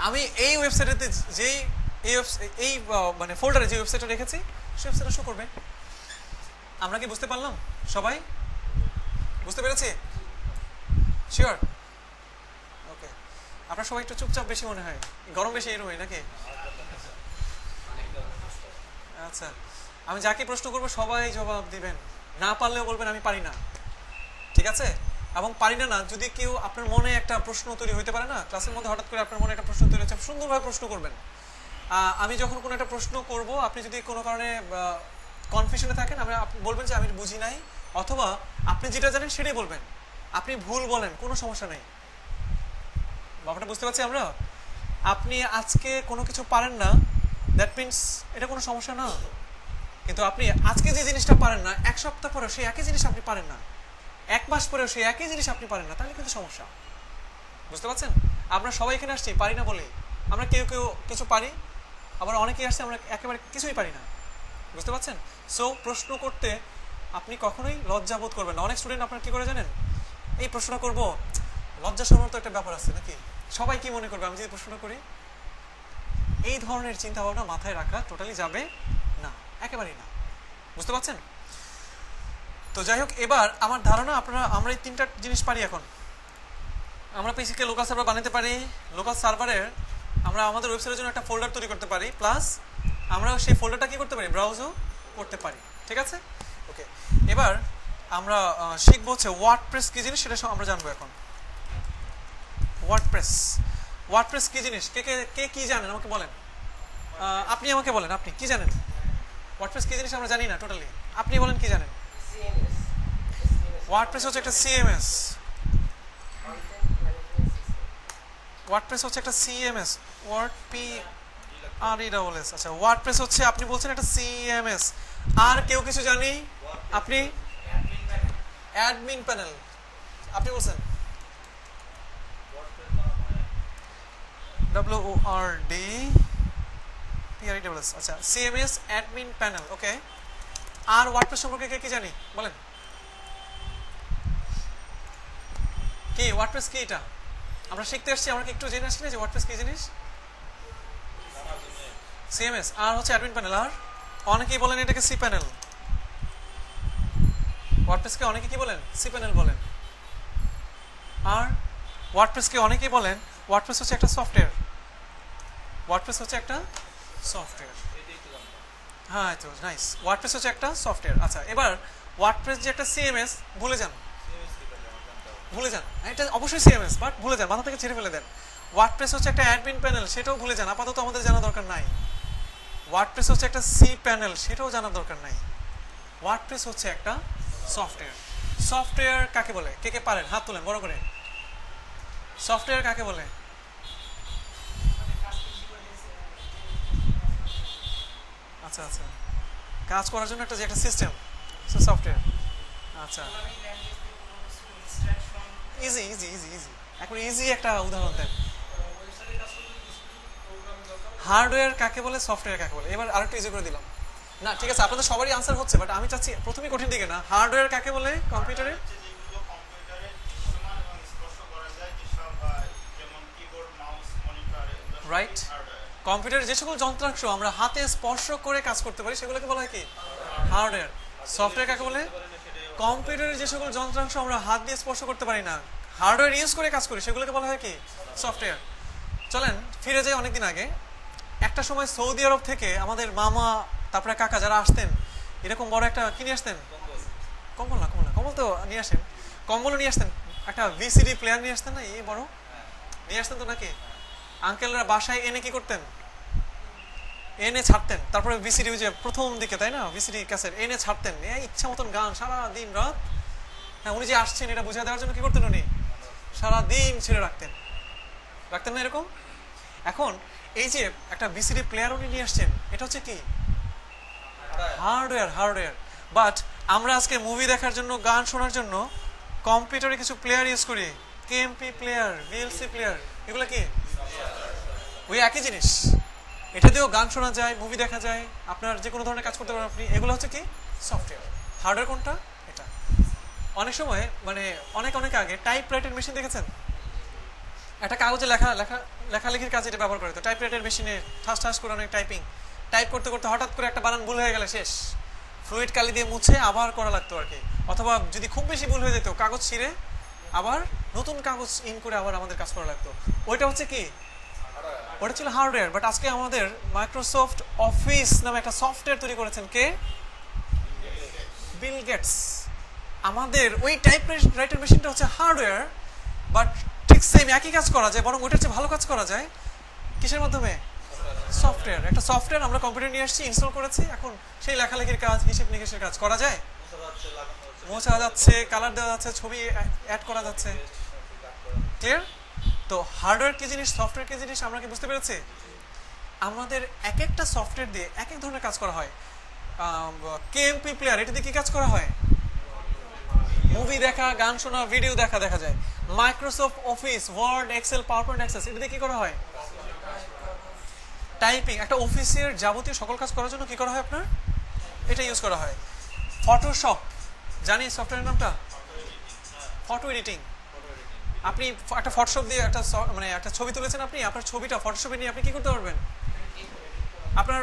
আমি এই ওয়েবসাইটেতে যেই এই মানে ফোল্ডারে যে ওয়েবসাইটটা রেখেছি সেই ওয়েবসাইটটা শো করবে। আমরা কি বুঝতে পারলাম? সবাই বুঝতে পেরেছি? শিওর? ওকে। আপনার সবাই একটু চুপচাপ বেশি মনে হয়, গরম বেশি এই রুমে নাকি? আচ্ছা, আমি যাকে প্রশ্ন করবো সবাই জবাব দিবেন, না পারলেও বলবেন আমি পারি না, ঠিক আছে? এবং পারি না যদি কেউ আপনার মনে একটা প্রশ্ন তৈরি হইতে পারে না, ক্লাসের মধ্যে হঠাৎ করে আপনার মনে একটা প্রশ্ন তৈরি হচ্ছে, সুন্দরভাবে প্রশ্ন করবেন। আমি যখন কোনো একটা প্রশ্ন করব, আপনি যদি কোনো কারণে কনফিউশনে থাকেন, আপনি বলবেন যে আমি বুঝি নাই, অথবা আপনি যেটা জানেন সেটাই বলবেন। আপনি ভুল বলেন, কোনো সমস্যা নেই। ব্যাপারটা বুঝতে পারছি আমরা? আপনি আজকে কোনো কিছু পারেন না, দ্যাট মিনস এটা কোনো সমস্যা না। কিন্তু আপনি আজকে যে জিনিসটা পারেন না, এক সপ্তাহ পরেও সেই একই জিনিস আপনি পারেন না, এক মাস পরেও সেই একই জিনিস আপনি পারেন না, তাহলে কিন্তু সমস্যা। বুঝতে পারছেন? আমরা সবাই এখানে আসছি পারি না বলে। আমরা কেউ কেউ কিছু পারি, আবার অনেকেই আসছে আমরা একেবারে কিছুই পারি না। বুঝতে পারছেন? সো প্রশ্ন করতে আপনি কখনোই লজ্জা বোধ করবেন না। অনেক স্টুডেন্ট আপনার কি করে জানেন? এই প্রশ্নটা করব, লজ্জা শরমের তো একটা ব্যাপার আছে নাকি? সবাই কি মনে করবে আমি যদি প্রশ্নটা করি? এই ধরনের চিন্তা ভাবনা মাথায় রাখা টোটালি যাবে না, একেবারেই না। বুঝতে পারছেন? তো যাই হোক, এবার আমার ধারণা আমরা এই তিনটা জিনিস পারি। এখন আমরা পিসিকে লোকাল সার্ভার বানাতে পারি, লোকাল সার্ভারের আমরা আমাদের ওয়েবসাইটের জন্য একটা ফোল্ডার তৈরি করতে পারি, প্লাস আমরা সেই ফোল্ডারটা কি করতে পারি? ব্রাউজও করতে পারি, ঠিক আছে? ওকে, এবার আমরা শিখবো হচ্ছে ওয়ার্ডপ্রেস কি জিনিস, সেটা আমরা জানবো এখন। ওয়ার্ডপ্রেস কি জিনিস? কে কি জানেন আমাকে বলেন। আপনি আমাকে বলেন, আপনি কি জানেন? ওয়ার্ডপ্রেস কি জিনিস আমরা জানি না টোটালি। আপনি বলেন কি জানেন? ওয়ার্ডপ্রেস হচ্ছে একটা সিএমএস। ওয়ার্ডপ্রেস হচ্ছে একটা সিএমএস, WordPress। আচ্ছা, ওয়ার্ডপ্রেস হচ্ছে আপনি বলছেন একটা সিএমএস। আর কেউ কিছু জানি? আপনি অ্যাডমিন প্যানেল, আপনি বলছেন WORDPRESS। আচ্ছা, সিএমএস অ্যাডমিন প্যানেল। ওকে, আর ওয়ার্ডপ্রেস সম্পর্কে কে কি জানি বলেন? কি ওয়ার্ডপ্রেস কি? এটা আমরা শিখতে আসছি, আমরা কি একটু জেনে আসছি না যে ওয়ার্ডপ্রেস কি জিনিস? সিএমএস আর হচ্ছে অ্যাডমিন প্যানেল। আর অনেকেই বলেন এটাকে সি প্যানেল। ওয়ার্ডপ্রেসকে অনেকে কি বলেন? সি প্যানেল বলেন। আর ওয়ার্ডপ্রেসকে অনেকেই বলেন ওয়ার্ডপ্রেস হচ্ছে একটা সফটওয়্যার। ওয়ার্ডপ্রেস হচ্ছে একটা সফটওয়্যার। হ্যাঁ, তো নাইস। ওয়ার্ডপ্রেস হচ্ছে একটা সফটওয়্যার। আচ্ছা, এবার ওয়ার্ডপ্রেস যে একটা সিএমএস, ভুলে যান। এটা অবশ্যই সিএমএস, বাট ভুলে যান, মাথা থেকে ছেড়ে ফেলে দেন। ওয়ার্ডপ্রেস হচ্ছে একটা অ্যাডমিন প্যানেল, সেটাও ভুলে যান, আপাতত আমাদের জানা দরকার নাই। ওয়ার্ডপ্রেস হচ্ছে একটা সি প্যানেল, সেটাও জানার দরকার নাই। ওয়ার্ডপ্রেস হচ্ছে একটা সফটওয়্যার। সফটওয়্যার কাকে বলে? কে কে পারেন? হাত তোলেন বড় করে। সফটওয়্যার কাকে বলে? আচ্ছা আচ্ছা, কাজ করার জন্য একটা যে একটা সিস্টেম, সফটওয়্যার। আচ্ছা, ইজি। এখন ইজি একটা উদাহরণ দেন। হার্ডওয়্যার কাকে বলে, সফটওয়্যার কাকে বলে? এবার আরেকটু ইজি করে দিলাম। না ঠিক আছে, আপনাদের সবারই আনসার হচ্ছে, বাট আমি চাচ্ছি প্রথমেই কঠিন দিকে না। হার্ডওয়্যার কাকে বলে কম্পিউটারে? রাইট? কম্পিউটারের যে সকল যন্ত্রাংশ আমরা হাতে স্পর্শ করে কাজ করতে পারি সেগুলোকে বলা হয় কি? হার্ডওয়্যার। সফটওয়্যার কাকে বলে? কম্পিউটারের যে সকল যন্ত্রাংশ আমরা হাত দিয়ে স্পর্শ করতে পারি না, হার্ডওয়্যার ইউজ করে কাজ করি, সেগুলোকে বলা হয় কি? সফটওয়্যার। চলেন ফিরে যাই অনেকদিন আগে। একটা সময় সৌদি আরব থেকে আমাদের মামা তারপরে কাকা যারা আসতেন, এরকম বড় একটা কি নিয়ে আসতেন? কম্বল না, কম্বল তো নিয়ে আসেন, কম্বলও নিয়ে আসতেন, একটা ভিসিডি প্লেয়ার নিয়ে আসতেন না, এই বড় নিয়ে আসতেন তো নাকি? আঙ্কেলরা বাসায় এনে কি করতেন? এনে ছাড়তেন, তারপরে ভিসিডি যে প্রথম দিকে, তাই না, ভিসিডি ক্যাসেট এনে ছাড়তেন, ইচ্ছা মতন গান সারা দিন রাত। হ্যাঁ, উনি যে আসছেন এটা বুঝিয়ে দেওয়ার জন্য কি করতেন? উনি সারা দিন ছেড়ে রাখতেন না এরকম? এখন এই যে একটা ভিসিডি প্লেয়ার উনি নিয়ে আসছেন, এটা হচ্ছে কি? হার্ডওয়্যার। বাট আমরা আজকে মুভি দেখার জন্য, গান শোনার জন্য কম্পিউটারে কিছু প্লেয়ার ইউজ করি, কেএমপি প্লেয়ার, ভিএলসি প্লেয়ার, এগুলো কি? ওই একই জিনিস। এটা দিয়েও গান শোনা যায়, মুভি দেখা যায়, আপনার যে কোনো ধরনের কাজ করতে পারেন আপনি। এগুলো হচ্ছে কি? সফটওয়্যার। হার্ডওয়্যার কোনটা? এটা। অনেক সময় মানে অনেক আগে টাইপরাইটার মেশিন দেখেছেন? একটা কাগজে লেখালেখির কাজে এটা ব্যবহার করে। তো টাইপরাইটার মেশিনে ঠাস করে অনেক টাইপ করতে হঠাৎ করে একটা বানান ভুল হয়ে গেলে শেষ, ফ্লুইড কালি দিয়ে মুছে আবার করা লাগতো আর কি। অথবা যদি খুব বেশি ভুল হয়ে যেত, কাগজ ছিঁড়ে আবার নতুন কাগজ ইন করে আবার আমাদের কাজ করা লাগতো। ওইটা হচ্ছে কি? ওটা ছিল হার্ডওয়্যার। বাট আজকে আমাদের মাইক্রোসফট অফিস নামে একটা সফটওয়্যার তৈরি করেছেন কে? Bill Gates. আমাদের ওই টাইপরাইটার মেশিনটা হচ্ছে হার্ডওয়্যার, বাট ঠিক সেম একই কাজ করা যায়, বরং ওইটার চেয়ে ভালো কাজ করা যায় কিসের মাধ্যমে? সফটওয়্যার। একটা সফটওয়্যার আমরা কম্পিউটার নিয়ে আসছি, ইনস্টল করেছি, এখন সেই লেখালেখির কাজ, হিসেব নিকেশের কাজ করা যায়, মোছা যাচ্ছে, কালার দেওয়া যাচ্ছে, ছবি অ্যাড করা যাচ্ছে। ক্লিয়ার? তো হার্ডওয়্যার কি জিনিস, সফটওয়্যার কি জিনিস আমরা কি বুঝতে পেরেছি? আমাদের এক একটা সফটওয়্যার দিয়ে এক এক ধরনের কাজ করা হয়। কেএমপি প্লেয়ার, এটা দিয়ে কি কাজ করা হয়? মুভি দেখা, গান শোনা, ভিডিও দেখা যায়। Microsoft Office, Word, Excel, PowerPoint, Access, এটা দিয়ে কি করা হয়? টাইপিং। একটা অফিসের যাবতীয় সকল কাজ করার জন্য কি করা হয় আপনার? এটা ইউজ করা হয়। ফটোশপ, জানি সফটওয়্যারের নামটা? Photo editing. আপনি একটা ফটোশপ দিয়ে একটা ছবি তুলেছেন, আপনি আপনার ছবিটা ফটোশপে নিয়ে আপনি কি করতে পারবেন? আপনার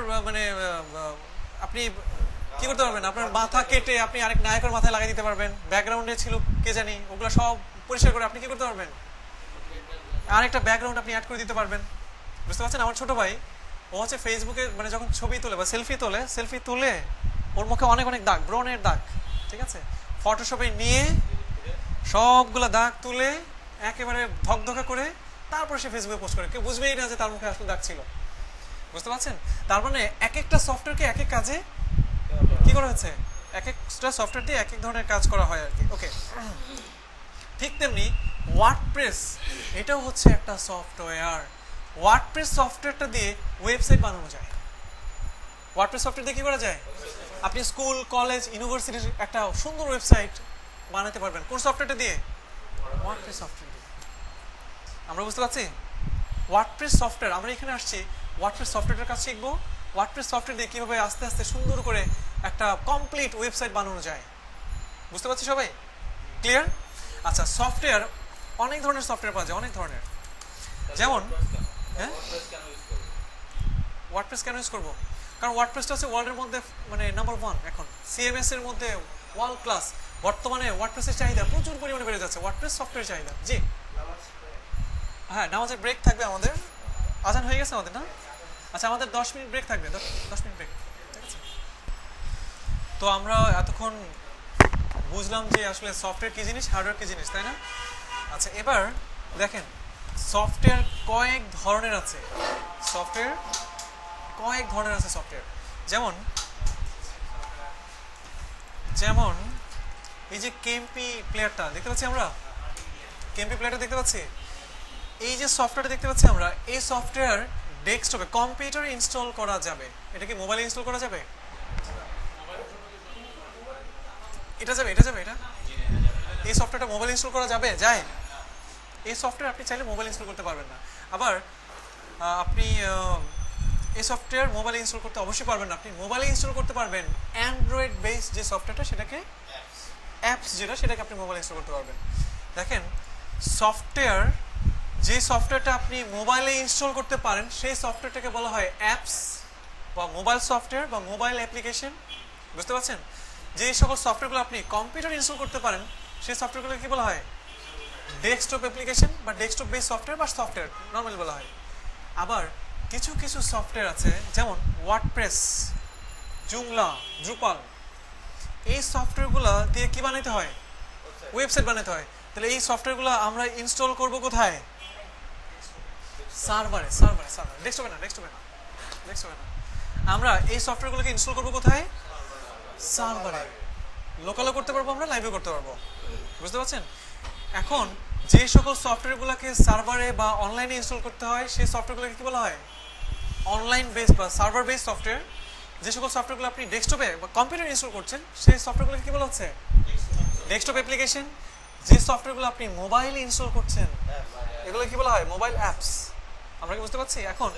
আপনি কি করতে পারবেন? আপনার মাথা কেটে আপনি আরেক নায়কের মাথায় লাগিয়ে দিতে পারবেন। ব্যাকগ্রাউন্ডে ছিল কে জানি, ওগুলো সব পরিষ্কার করে আপনি কি করতে পারবেন? আরেকটা ব্যাকগ্রাউন্ড আপনি অ্যাড করে দিতে পারবেন। বুঝতে পারছেন? আমার ছোট ভাই, ও হচ্ছে ফেসবুকে যখন ছবি তোলে বা সেলফি তুলে ওর মুখে অনেক দাগ, ব্রণের দাগ, ঠিক আছে, ফটোশপে নিয়ে সবগুলা দাগ তুলে একেবারে ধকধকা করে তারপর সে ফেসবুকে পোস্ট করে, কেউ বুঝবেই না যে তার মুখে আসলে দাগ ছিল। বুঝতে পারছেন? তার মানে এক একটা সফটওয়্যারকে এক এক কাজে কি করা হয়েছে? এক একটা সফটওয়্যার দিয়ে এক এক ধরনের কাজ করা হয় আর কি। ওকে, ঠিক তেমনি ওয়ার্ডপ্রেস, এটাও হচ্ছে একটা সফটওয়্যার। ওয়ার্ডপ্রেস সফটওয়্যারটা দিয়ে ওয়েবসাইট বানানো যায়। ওয়ার্ডপ্রেস সফটওয়্যার দিয়ে কি করা যায়? আপনি স্কুল, কলেজ, ইউনিভার্সিটির একটা সুন্দর ওয়েবসাইট বানাতে পারবেন কোন সফটওয়্যারটা দিয়ে? ওয়ার্ডপ্রেস সফটওয়্যার দিয়ে। আমরা বুঝতে পারছি? ওয়ার্ডপ্রেস সফটওয়্যার, আমরা এখানে আসছি ওয়ার্ডপ্রেস সফটওয়্যারের কাজ শিখবো। ওয়ার্ডপ্রেস সফটওয়্যার দিয়ে কিভাবে আস্তে আস্তে সুন্দর করে একটা কমপ্লিট ওয়েবসাইট বানানো যায়। বুঝতে পারছি সবাই? ক্লিয়ার? আচ্ছা, সফটওয়্যার অনেক ধরনের সফটওয়্যার পাওয়া যায়, অনেক ধরনের। যেমন হ্যাঁ, ওয়ার্ডপ্রেস কেন ইউজ করবো? কারণ ওয়ার্ডপ্রেসটা হচ্ছে ওয়ার্ল্ডের মধ্যে নাম্বার 1 এখন, সিএমএস এর মধ্যে ওয়ার্ল্ড ক্লাস। বর্তমানে ওয়ার্ডপ্রেসের চাহিদা প্রচুর পরিমাণে বেড়ে যাচ্ছে, ওয়ার্ডপ্রেস সফটওয়্যার চাহিদা। জি হ্যাঁ, নামাজের ব্রেক থাকবে আমাদের, আজান হয়ে গেছে আমাদের না? আচ্ছা, আমাদের 10 মিনিট ব্রেক থাকবে, 10 মিনিট ব্রেক, ঠিক আছে? তো আমরা এতক্ষণ বুঝলাম যে আসলে সফটওয়্যার কি জিনিস, হার্ডওয়্যার কি জিনিস, তাই না? আচ্ছা, এবার দেখেন সফটওয়্যার কয়েক ধরনের আছে। সফটওয়্যার যেমন এই যে কেএমপি প্লেয়ারটা দেখতে পাচ্ছি আমরা, দেখতে পাচ্ছি। এই যে সফটওয়্যারটা দেখতে পাচ্ছি আমরা, এই সফটওয়্যার ডেস্কটপে, কম্পিউটারে ইনস্টল করা যাবে। এটা কি মোবাইলে ইনস্টল করা যাবে? এটা এই সফটওয়্যারটা মোবাইলে ইনস্টল করা যাবে? যায়। এই সফটওয়্যার আপনি চাইলে মোবাইল ইনস্টল করতে পারবেন না। আবার আপনি এই সফটওয়্যার মোবাইলে ইনস্টল করতে অবশ্যই পারবেন না। আপনি মোবাইলে ইনস্টল করতে পারবেন অ্যান্ড্রয়েড বেস যে সফটওয়্যারটা, সেটাকে অ্যাপস, সেটাকে আপনি মোবাইলে ইনস্টল করতে পারবেন। দেখেন, সফটওয়্যার যে সফটওয়্যারটা আপনি মোবাইলে ইনস্টল করতে পারেন সেই সফটওয়্যারটাকে বলা হয় অ্যাপস বা মোবাইল সফটওয়্যার বা মোবাইল অ্যাপ্লিকেশন। বুঝতে পারছেন? যে সকল সফটওয়্যারগুলো আপনি কম্পিউটার ইনস্টল করতে পারেন সেই সফটওয়্যারগুলোকে কি বলা হয়? ডেস্কটপ অ্যাপ্লিকেশন বা ডেস্কটপ বেস সফটওয়্যার বা সফটওয়্যার নর্মালি বলা হয়। আবার কিছু কিছু সফটওয়্যার আছে যেমন ওয়ার্ডপ্রেস, জুমলা, ড্রুপাল, এই সফটওয়্যারগুলো দিয়ে কি বানাতে হয়? ওয়েবসাইট বানাতে হয়। তাহলে এই সফটওয়্যারগুলো আমরা ইনস্টল করব কোথায়? সার্ভারে। ডেস্কটপে না। আমরা এই সফটওয়্যারগুলোকে ইনস্টল করব কোথায়? সার্ভারে। লোকালও করতে পারবো, আমরা লাইভও করতে পারবো। বুঝতে পারছেন? এখন যে সকল সফটওয়্যারগুলোকে সার্ভারে বা অনলাইনে ইনস্টল করতে হয় সেই সফটওয়্যারগুলোকে কি বলা হয়? অনলাইন বেস বা সার্ভার বেস সফটওয়্যার। যে সকল সফটওয়্যারগুলো আপনি ডেস্কটপে বা কম্পিউটারে ইনস্টল করছেন সেই সফটওয়্যারগুলোকে কি বলা হচ্ছে? Desktop application. যে সফটওয়্যারগুলো আপনি মোবাইলে ইনস্টল করছেন এগুলো কি বলা হয়? Mobile apps. আমরা কি বুঝতে পারছি? এখন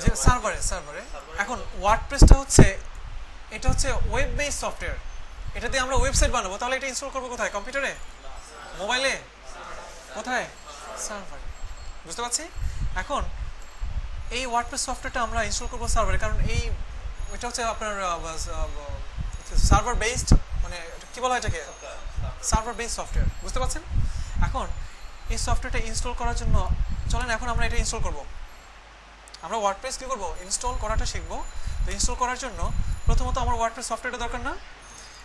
যে সার্ভারে এখন ওয়ার্ডপ্রেসটা হচ্ছে, এটা হচ্ছে ওয়েব বেস সফটওয়্যার। এটা দিয়ে আমরা ওয়েবসাইট বানাবো। তাহলে এটা ইনস্টল করবো কোথায়? কম্পিউটারে? মোবাইলে? কোথায়? সার্ভারে। বুঝতে পারছি? এখন এই ওয়ার্ডপ্রেস সফটওয়্যারটা আমরা ইনস্টল করবো সার্ভারে, কারণ এটা হচ্ছে আপনার সার্ভার বেসড, মানে কি বলা হয় এটাকে? Server based software. বুঝতে পারছেন? এখন এই সফটওয়্যারটা ইনস্টল করার জন্য চলেন এখন আমরা এটা ইনস্টল করব। আমরা ওয়ার্ডপ্রেস কি করব? ইনস্টল করাটা শিখবো। তো ইনস্টল করার জন্য প্রথমত আমার ওয়ার্ডপ্রেস সফটওয়্যারটা দরকার না?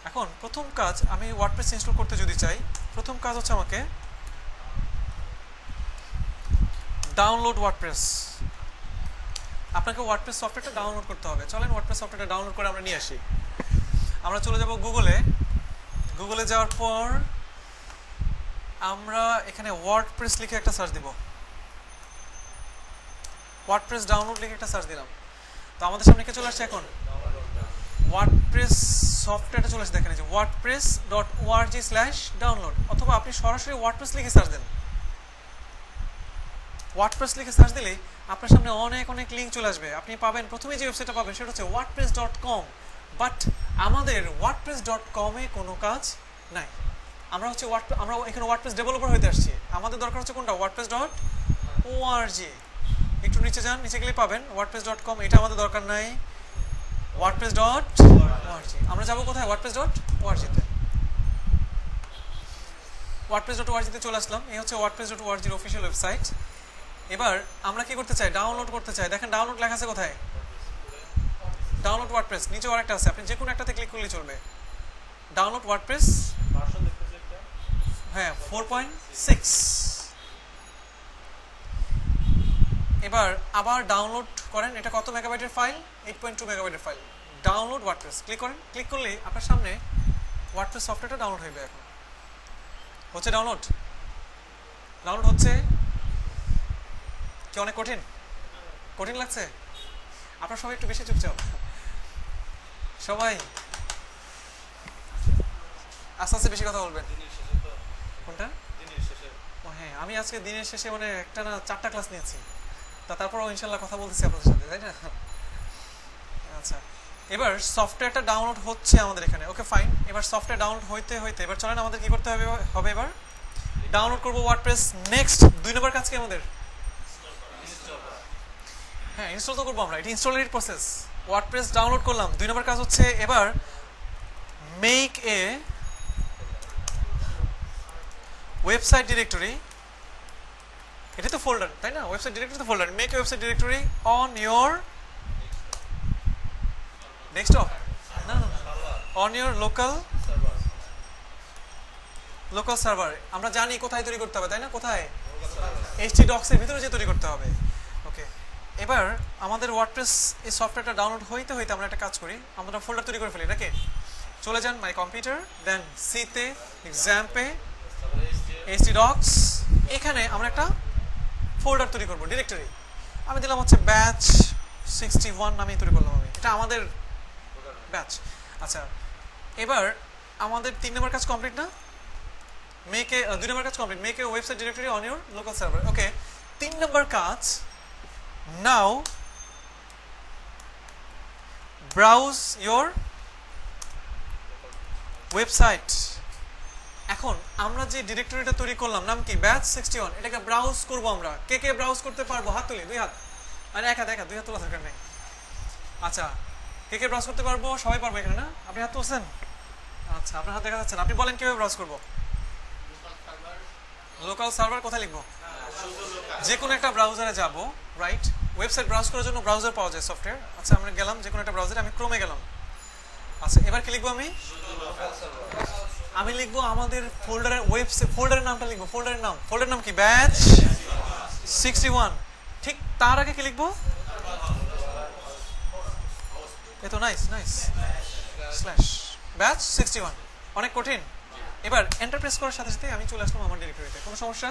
এখন প্রথম কাজ, আমি ওয়ার্ডপ্রেস ইনস্টল করতে যদি চাই, প্রথম কাজ হচ্ছে আমাকে ডাউনলোড ওয়ার্ডপ্রেস। আপনাকে ওয়ার্ডপ্রেস সফটওয়্যারটা ডাউনলোড করতে হবে। চলেন ওয়ার্ডপ্রেস সফটওয়্যারটা ডাউনলোড করে আমরা নিয়ে আসি। আমরা চলে যাব গুগলে যাওয়ার পর আমরা এখানে ওয়ার্ডপ্রেস লিখে একটা সার্চ দিব। ওয়ার্ডপ্রেস ডাউনলোড লিখে একটা সার্চ দিলাম। তো আমাদের সামনে কি চলে আসছে? এখন ওয়ার্ডপ্রেস সফটওয়্যারটা চলে আসছে। দেখেন এই যে wordpress.org/download, অথবা আপনি সরাসরি ওয়ার্ডপ্রেস লিখে সার্চ দেন। ওয়ার্ডপ্রেস লিখে সার্চ দিলেই আপনার সামনে অনেক লিঙ্ক চলে আসবে। আপনি পাবেন, প্রথমে যে ওয়েবসাইটটা পাবেন সেটা হচ্ছে wordpress.com। বাট আমাদের wordpress.com এ কোনো কাজ নাই। আমরা এখানে ওয়ার্ডপ্রেস ডেভেলপার হইতে আসছি। আমাদের দরকার হচ্ছে কোনটা? wordpress.org। একটু নিচে যান, নিচে গেলে পাবেন wordpress.com। এটা আমাদের দরকার নাই। wordpress.org। আমরা যাবো কোথায়? wordpress.org তে। wordpress.org তে চলে আসলাম। এই হচ্ছে wordpress.org এর অফিশিয়াল ওয়েবসাইট। এবার আমরা কি করতে চাই? ডাউনলোড করতে চাই। দেখেন ডাউনলোড লেখা আছে কোথায়? Download WordPress. নিচে আরেকটা আছে, আপনি যে কোনো একটাতে ক্লিক করলেই চলবে। ডাউনলোড ওয়ার্ডপ্রেস, হ্যাঁ 4.6। এবার আবার ডাউনলোড করেন। এটা কত মেগাবাইটের ফাইল? 8.2 মেগাবাইটের ফাইল। ডাউনলোড ওয়ার্ডপ্রেস ক্লিক করেন। ক্লিক করলে আপনার সামনে ওয়ার্ডপ্রেস সফটওয়্যারটা ডাউনলোড হয়ে যাবে। এখন হচ্ছে ডাউনলোড হচ্ছে। কি অনেক কঠিন লাগছে? আপনারা সবাই একটু বেশি চুপচাপ, সবাই আস্তে আস্তে বেশি কথা বলবেন। কোনটা? ও হ্যাঁ, আমি আজকে দিনের শেষে মানে একটা না 4টা ক্লাস নিয়েছি, তারপরও ইনশাল্লাহ কথা বলতেছি আপনাদের সাথে, তাই না? আচ্ছা, এবার সফটওয়্যারটা ডাউনলোড হচ্ছে আমাদের এখানে। Okay fine. এবার সফটওয়্যার ডাউনলোড হইতে এবার চলেন আমাদের কি করতে হবে? এবার ডাউনলোড করবো ওয়ার্ডপ্রেস। নেক্সট 2 নম্বর কাজ কি আমাদের? হ্যাঁ, ইনস্টল তো করবো আমরা। এটা ইনস্টলের প্রসেস। ওয়ার্ডপ্রেস ডাউনলোড করলাম। 2 নম্বর কাজ হচ্ছে এবার মেক এ ওয়েবসাইট ডিরেক্টরি। এটা তো ফোল্ডার, তাই না? ওয়েবসাইট ডিরেক্টরি তো folder. Make a website directory on your desktop, না অন ইয়োর লোকাল সার্ভার। আমরা জানি কোথায় তৈরি করতে হবে, তাই না? কোথায়? htdocs এর ভিতরে যে তৈরি করতে হবে। ওকে, এবার আমাদের ওয়ার্ডপ্রেস এই সফটওয়্যারটা ডাউনলোড হইতে আমরা একটা কাজ করি, আমরা ফোল্ডার তৈরি করে ফেলি নাকি? চলে যান মাই কম্পিউটার, দেন সি তে, এক্সাম্পে, htdocs। এখানে আমরা একটা ফোল্ডার তৈরি করব, ডিরেক্টরি। আমি দিলাম হচ্ছে ব্যাচ 61 নামে তৈরি করলাম আমি। এটা আমাদের ব্যাচ। আচ্ছা, এবার আমাদের 3 নম্বর কাজ কমপ্লিট না? মেক এ 2 নম্বর কাজ complete. Make a website directory on your local server. Okay, 3 নম্বর কাজ, নাও ব্রাউজ ইওর ওয়েবসাইট। এখন আমরা যে ডিরেক্টরিটা তৈরি করলাম নাম কি ব্যাচ 61, এটাকে ব্রাউজ করব আমরা। কে কে ব্রাউজ করতে পারবো হাত তুলি, 2 হাত, মানে এক হাত, দুই হাত তোলা দরকার নেই। আচ্ছা, কে কে ব্রাউজ করতে পারবো? সবাই পারবো এখানে না? আপনি হাত তুলছেন? আচ্ছা, আপনার হাত দেখা যাচ্ছে না। আপনি বলেন কিভাবে ব্রাউজ করবো? লোকাল সার্ভার কোথায় লিখবো? যে কোনো একটা ব্রাউজারে যাব, রাইট? ওয়েবসাইট ব্রাউজ করার জন্য ব্রাউজার পাওয়া যায়, সফটওয়্যার। আচ্ছা, আমরা গেলাম যে কোনো একটা ব্রাউজারে, আমি ক্রোমে গেলাম। আচ্ছা, এবার কি লিখবো আমি লিখবো আমাদের ফোল্ডারের ফোল্ডারের নামটা লিখবো। ফোল্ডারের নাম কি? ব্যাচ 61। ঠিক তার আগে কি লিখবো? এ তো নাইস স্ল্যাশ ব্যাচ 61। অনেক কঠিন। এবার এন্টার প্রেস করার সাথে সাথে আমি চলে আসলাম আমার ডিরেক্টরিতে, কোনো সমস্যা?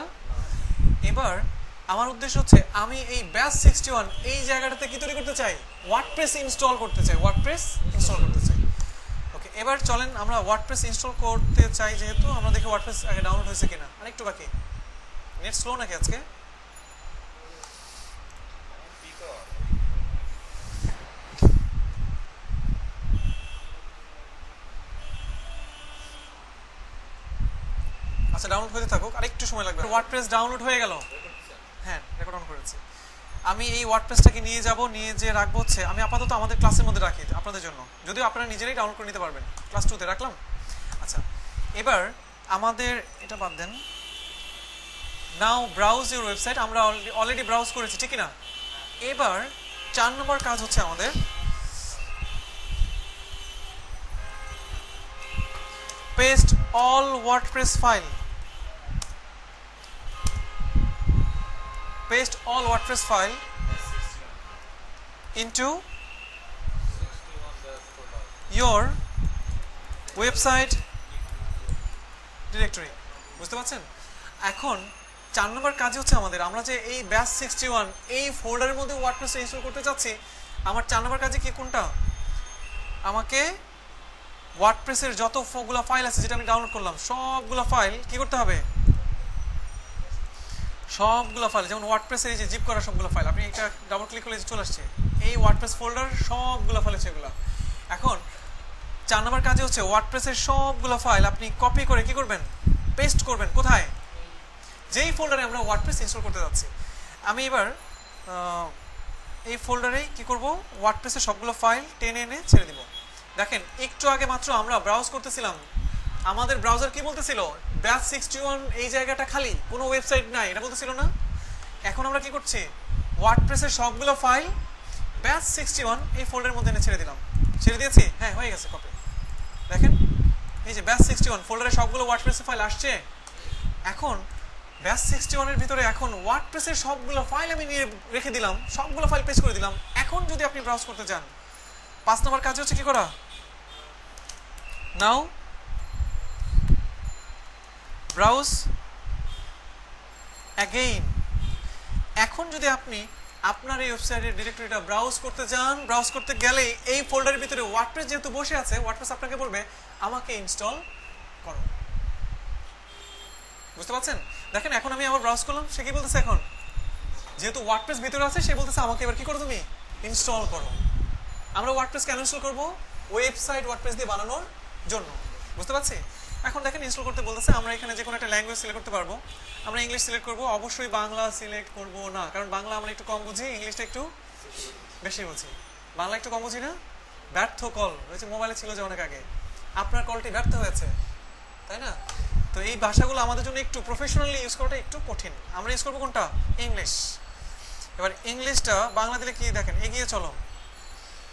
এবার আমার উদ্দেশ্য হচ্ছে আমি এই ব্যাচ 61 এই জায়গাটাতে কি তৈরি করতে চাই? ওয়ার্ডপ্রেস ইনস্টল করতে চাই। ওকে, এবার চলেন আমরা ওয়ার্ডপ্রেস ইনস্টল করতে চাই। যেহেতু আমরা দেখি ওয়ার্ডপ্রেস আগে ডাউনলোড হয়েছে কিনা। আরেকটু বাকি, নেট স্লো নাকি আজকে? আচ্ছা, ডাউনলোড হতে থাকুক, আরেকটু সময় লাগবে। ওয়ার্ডপ্রেস ডাউনলোড হয়ে গেল। হ্যাঁ, রেকর্ড অন করেছি। আমি এই ওয়ার্ডপ্রেসটাকে নিয়ে যে রাখবো হচ্ছে, আমি আপাতত আমাদের ক্লাসের মধ্যে রাখি আপনাদের জন্য, যদিও আপনারা নিজেরাই ডাউনলোড করে নিতে পারবেন। ক্লাস 2-তে রাখলাম। আচ্ছা, এবার আমাদের এটা বাদ দেন। Now browse your website. আমরা অলরেডি ব্রাউজ করেছি, ঠিক না? এবার 4 নম্বর কাজ হচ্ছে আমাদের paste all WordPress file. Paste all WordPress file into your website directory। বুঝতে পারছেন? এখন 4 নম্বর কাজ হচ্ছে আমাদের, আমরা যে এই ব্যাচ 61 এই ফোল্ডারের মধ্যে ওয়ার্ডপ্রেস ইনস্টল করতে চাচ্ছি, আমার 4 নম্বর কাজে কি কোনটা? আমাকে ওয়ার্ডপ্রেসের যতগুলো ফাইল আছে যেটা আমি ডাউনলোড করলাম সবগুলো ফাইল কি করতে হবে? সবগুলো ফাইল, যেমন ওয়ার্ডপ্রেসের এই যে জিপ করা সবগুলো ফাইল, আপনি এটা ডাবল ক্লিক করলে চলে আসছে এই ওয়ার্ডপ্রেস ফোল্ডার, সবগুলো ফাইল আছে এগুলো। এখন 4 নম্বর কাজে হচ্ছে ওয়ার্ডপ্রেসের সবগুলো ফাইল আপনি কপি করে কি করবেন? পেস্ট করবেন। কোথায়? যেই ফোল্ডারে আমরা ওয়ার্ডপ্রেস ইনস্টল করতে যাচ্ছি। আমি এবার এই ফোল্ডারেই কি করব? ওয়ার্ডপ্রেসের সবগুলো ফাইল টেনে এনে ছেড়ে দিব। দেখেন, একটু আগে মাত্র আমরা ব্রাউজ করতেছিলাম, আমাদের ব্রাউজার কি বলতেছিল? ব্যাচ 61 এই জায়গাটা খালি, কোনো ওয়েবসাইট নাই, এটা বলতেছিল না? এখন আমরা কি করছি? ওয়ার্ডপ্রেসের সবগুলো ফাইল ব্যাচ 61 এই ফোল্ডারের মধ্যে এনে ছেড়ে দিলাম। ছেড়ে দিয়েছি? হ্যাঁ, হয়ে গেছে কপি। দেখেন, এই যে ব্যাচ 61 ফোল্ডারে সবগুলো ওয়ার্ডপ্রেসের ফাইল আসছে। এখন ব্যাচ 61 এর ভিতরে এখন ওয়ার্ডপ্রেসের সবগুলো ফাইল আমি নিয়ে রেখে দিলাম, সবগুলো ফাইল পেস্ট করে দিলাম। এখন যদি আপনি ব্রাউজ করতে চান, 5 নম্বর কাজ হচ্ছে কি করা? নাও ব্রাউজ অ্যাগেইন। এখন যদি আপনি আপনার এই ওয়েবসাইটের ডিরেক্টরিটা ব্রাউজ করতে যান, ব্রাউজ করতে গেলেই এই ফোল্ডারের ভিতরে ওয়ার্ডপ্রেস যেহেতু বসে আছে, ওয়ার্ডপ্রেস আপনাকে বলবে আমাকে ইনস্টল করো। বুঝতে পারছেন? দেখেন, এখন আমি আবার ব্রাউজ করলাম, সে কি বলতেছে? এখন যেহেতু ওয়ার্ডপ্রেস ভিতরে আছে, সে বলতেছে আমাকে এবার কি করো? তুমি ইনস্টল করো। আমরা ওয়ার্ডপ্রেস কেন ইনস্টল করব? ওয়েবসাইট ওয়ার্ডপ্রেস দিয়ে বানানোর জন্য। বুঝতে পারছি? এখন দেখেন, ইনস্টল করতে বলতেছে, আমরা এখানে যে কোনো একটা ল্যাঙ্গুয়েজ সিলেক্ট করতে পারবো। আমরা ইংলিশ সিলেক্ট করব, অবশ্যই বাংলা সিলেক্ট করব না, কারণ বাংলা আমরা একটু কম বুঝি, ইংলিশটা একটু বেশি বুঝি। বাংলা একটু কম বুঝি না? ব্যর্থ কল হয়েছে, মোবাইলে ছিল যে অনেক আগে, আপনার কলটি ব্যর্থ হয়েছে, তাই না? তো এই ভাষাগুলো আমাদের জন্য একটু প্রফেশনালি ইউজ করাটা একটু কঠিন। আমরা ইউজ করবো কোনটা? ইংলিশ। এবার ইংলিশটা বাংলা দিলে কি দেখেন, এগিয়ে চলো,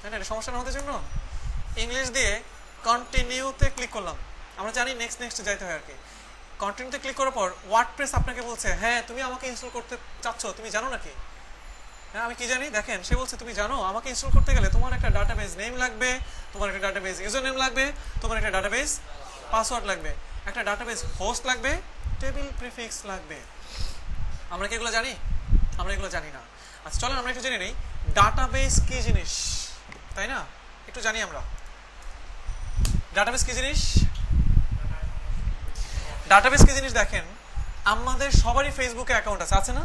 তাই না? এটা সমস্যা না হতে জন্য ইংলিশ দিয়ে কন্টিনিউতে ক্লিক করলাম। আমরা জানি নেক্সট যাইতে হয় আর কি। কন্টিনিউতে ক্লিক করার পর ওয়ার্ডপ্রেস আপনাকে বলছে, হ্যাঁ তুমি আমাকে ইনস্টল করতে চাচ্ছ, তুমি জানো নাকি? হ্যাঁ, আমি কি জানি? দেখেন, সে বলছে তুমি জানো আমাকে ইনস্টল করতে গেলে তোমার একটা ডাটাবেস নেম লাগবে, তোমার একটা ডাটাবেস ইউজার নেম লাগবে, তোমার একটা ডাটাবেস পাসওয়ার্ড লাগবে, একটা ডাটাবেস হোস্ট লাগবে, টেবিল প্রিফিক্স লাগবে। আমরা কি এগুলো জানি? আমরা এগুলো জানি না। আচ্ছা, চলেন আমরা একটু জেনে নিই ডাটাবেস কি জিনিস, তাই না? একটু জানি আমরা ডাটাবেস কি জিনিস। ডাটাবেস কি জিনিস দেখেন, আমাদের সবারই ফেসবুকে অ্যাকাউন্ট আছে না?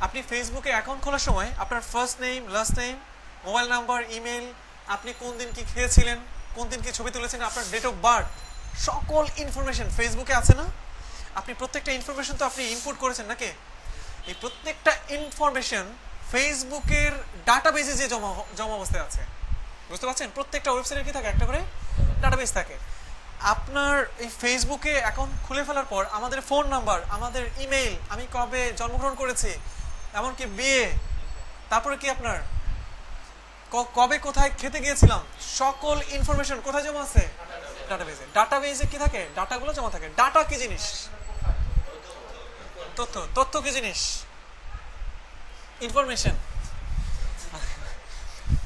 আপনি ফেসবুকে অ্যাকাউন্ট খোলার সময় আপনার first name, last name, mobile number, email, আপনি কোন দিন কি খেয়েছিলেন, কোন দিন কি ছবি তুলেছেন, আপনার ডেট অফ বার্থ, সকল ইনফরমেশন ফেসবুকে আছে না? আপনি প্রত্যেকটা ইনফরমেশন তো আপনি ইনপুট করেছেন নাকি? এই প্রত্যেকটা ইনফরমেশন ফেসবুকের ডাটাবেজে যে জমা অবস্থায় আছে, বুঝতে পারছেন? প্রত্যেকটা ওয়েবসাইটের কি থাকে? একটা করে ডাটাবেস থাকে। আপনার এই ফেসবুকে অ্যাকাউন্ট খুলে ফেলার পর আমাদের ফোন নাম্বার, আমাদের ইমেইল, আমি কবে জন্মগ্রহণ করেছি, এমনকি বিয়ে, তারপরে কি আপনার কবে কোথায় খেতে গিয়েছিলাম, সকল ইনফরমেশন কোথায় জমা আছে? ডাটাবেজে। ডাটাবেজে কি থাকে? ডাটাগুলো জমা থাকে। ডাটা কি জিনিস? তথ্য। তথ্য কি জিনিস? ইনফরমেশন।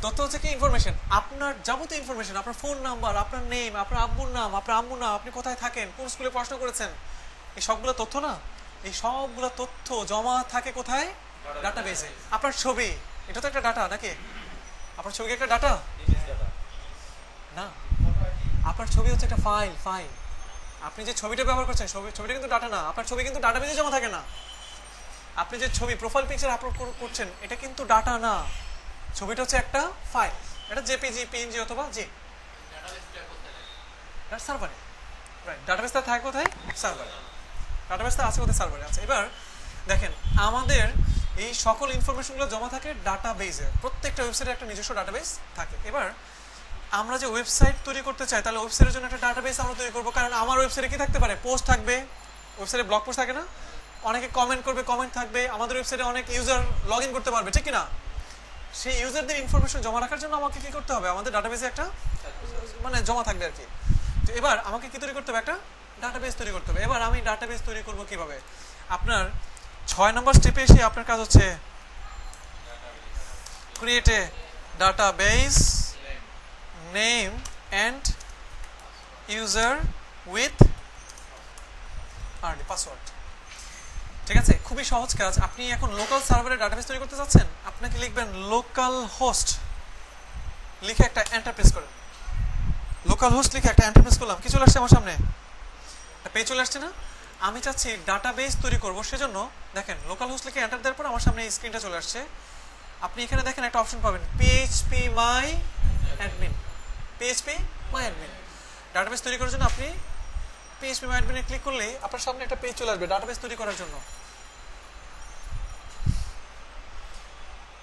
তথ্য হচ্ছে কি? ইনফরমেশন। আপনার যাবতীয় ইনফরমেশন, আপনার ফোন নাম্বার, আপনার নেম, আপনার আব্বুর নাম, আপনার আম্মুর নাম, আপনি কোথায় থাকেন, কোন স্কুলে পড়াশোনা করেছেন, এই সবগুলো তথ্য না? এই সবগুলো তথ্য জমা থাকে কোথায়? ডাটাবেজে। আপনার ছবি, এটা তো একটা ডাটা নাকি? আপনার ছবি কি একটা ডাটা না? আপনার ছবি হচ্ছে একটা ফাইল। আপনি যে ছবিটা ব্যবহার করছেন, ছবিটা কিন্তু ডাটা না। আপনার ছবি কিন্তু ডাটাবেজে জমা থাকে না। আপনি যে ছবি প্রোফাইল পিকচার আপলোড করছেন, এটা কিন্তু ডাটা না। ছবিটা হচ্ছে একটা ফাইল। এটা জেপিজি, পিএনজি অথবা জি। সার্ভারে। রাইট। ডাটাবেসটা থাকে কোথায়? সার্ভারে। ডাটাবেসটা আছে কোথায়? সার্ভারে আছে। এবার দেখেন, আমাদের এই সকল ইনফরমেশনগুলো জমা থাকে ডাটাবেসে। প্রত্যেকটা ওয়েবসাইটে একটা নিজস্ব ডাটাবেস থাকে। এবার আমরা যে ওয়েবসাইট তৈরি করতে চাই, তাহলে ওয়েবসাইটের জন্য একটা ডাটাবেস আমরা তৈরি করবো। কারণ আমার ওয়েবসাইটে কি থাকতে পারে? পোস্ট থাকবে। ওয়েবসাইটে ব্লগ পোস্ট থাকে না? অনেকে কমেন্ট করবে, কমেন্ট থাকবে। আমাদের ওয়েবসাইটে অনেক ইউজার লগ ইন করতে পারবে, ঠিক কিনা? সেই ইউজারদের ইনফরমেশন জমা রাখার জন্য আমাকে কি করতে হবে? আমাদের ডাটাবেসে একটা মানে জমা থাকবে আর কি। তো এবার আমাকে কি তৈরি করতে হবে? একটা ডাটাবেস তৈরি করতে হবে। এবার আমি ডাটাবেস তৈরি করব কিভাবে? আপনার 6 নম্বর স্টেপে এসে আপনার কাজ হচ্ছে create a database name and user with password. ঠিক আছে? খুবই সহজ কাজ। আপনি এখন লোকাল সার্ভারে ডাটাবেস তৈরি করতে যাচ্ছেন, আপনাকে লিখবেন লোকাল হোস্ট, লিখে একটা এন্টার প্রেস করেন। লোকাল হোস্ট লিখে একটা এন্টার প্রেস করলাম। কি চলে আসছে আমার সামনে? একটা পেজ চলে আসছে না? আমি চাচ্ছি ডাটাবেস তৈরি করব, সেজন্য দেখেন লোকাল হোস্ট লিখে এন্টার দেওয়ার পর আমার সামনে এই স্ক্রিনটা চলে আসছে। আপনি এখানে দেখেন একটা অপশন পাবেন, পিএইচপি মাই অ্যাডমিন। পিএইচপি মাই অ্যাডমিন। ডাটাবেস তৈরি করার জন্য আপনি পিএইচপি মাই অ্যাডমিনে ক্লিক করলেই আপনার সামনে একটা পেজ চলে আসবে ডাটাবেস তৈরি করার জন্য।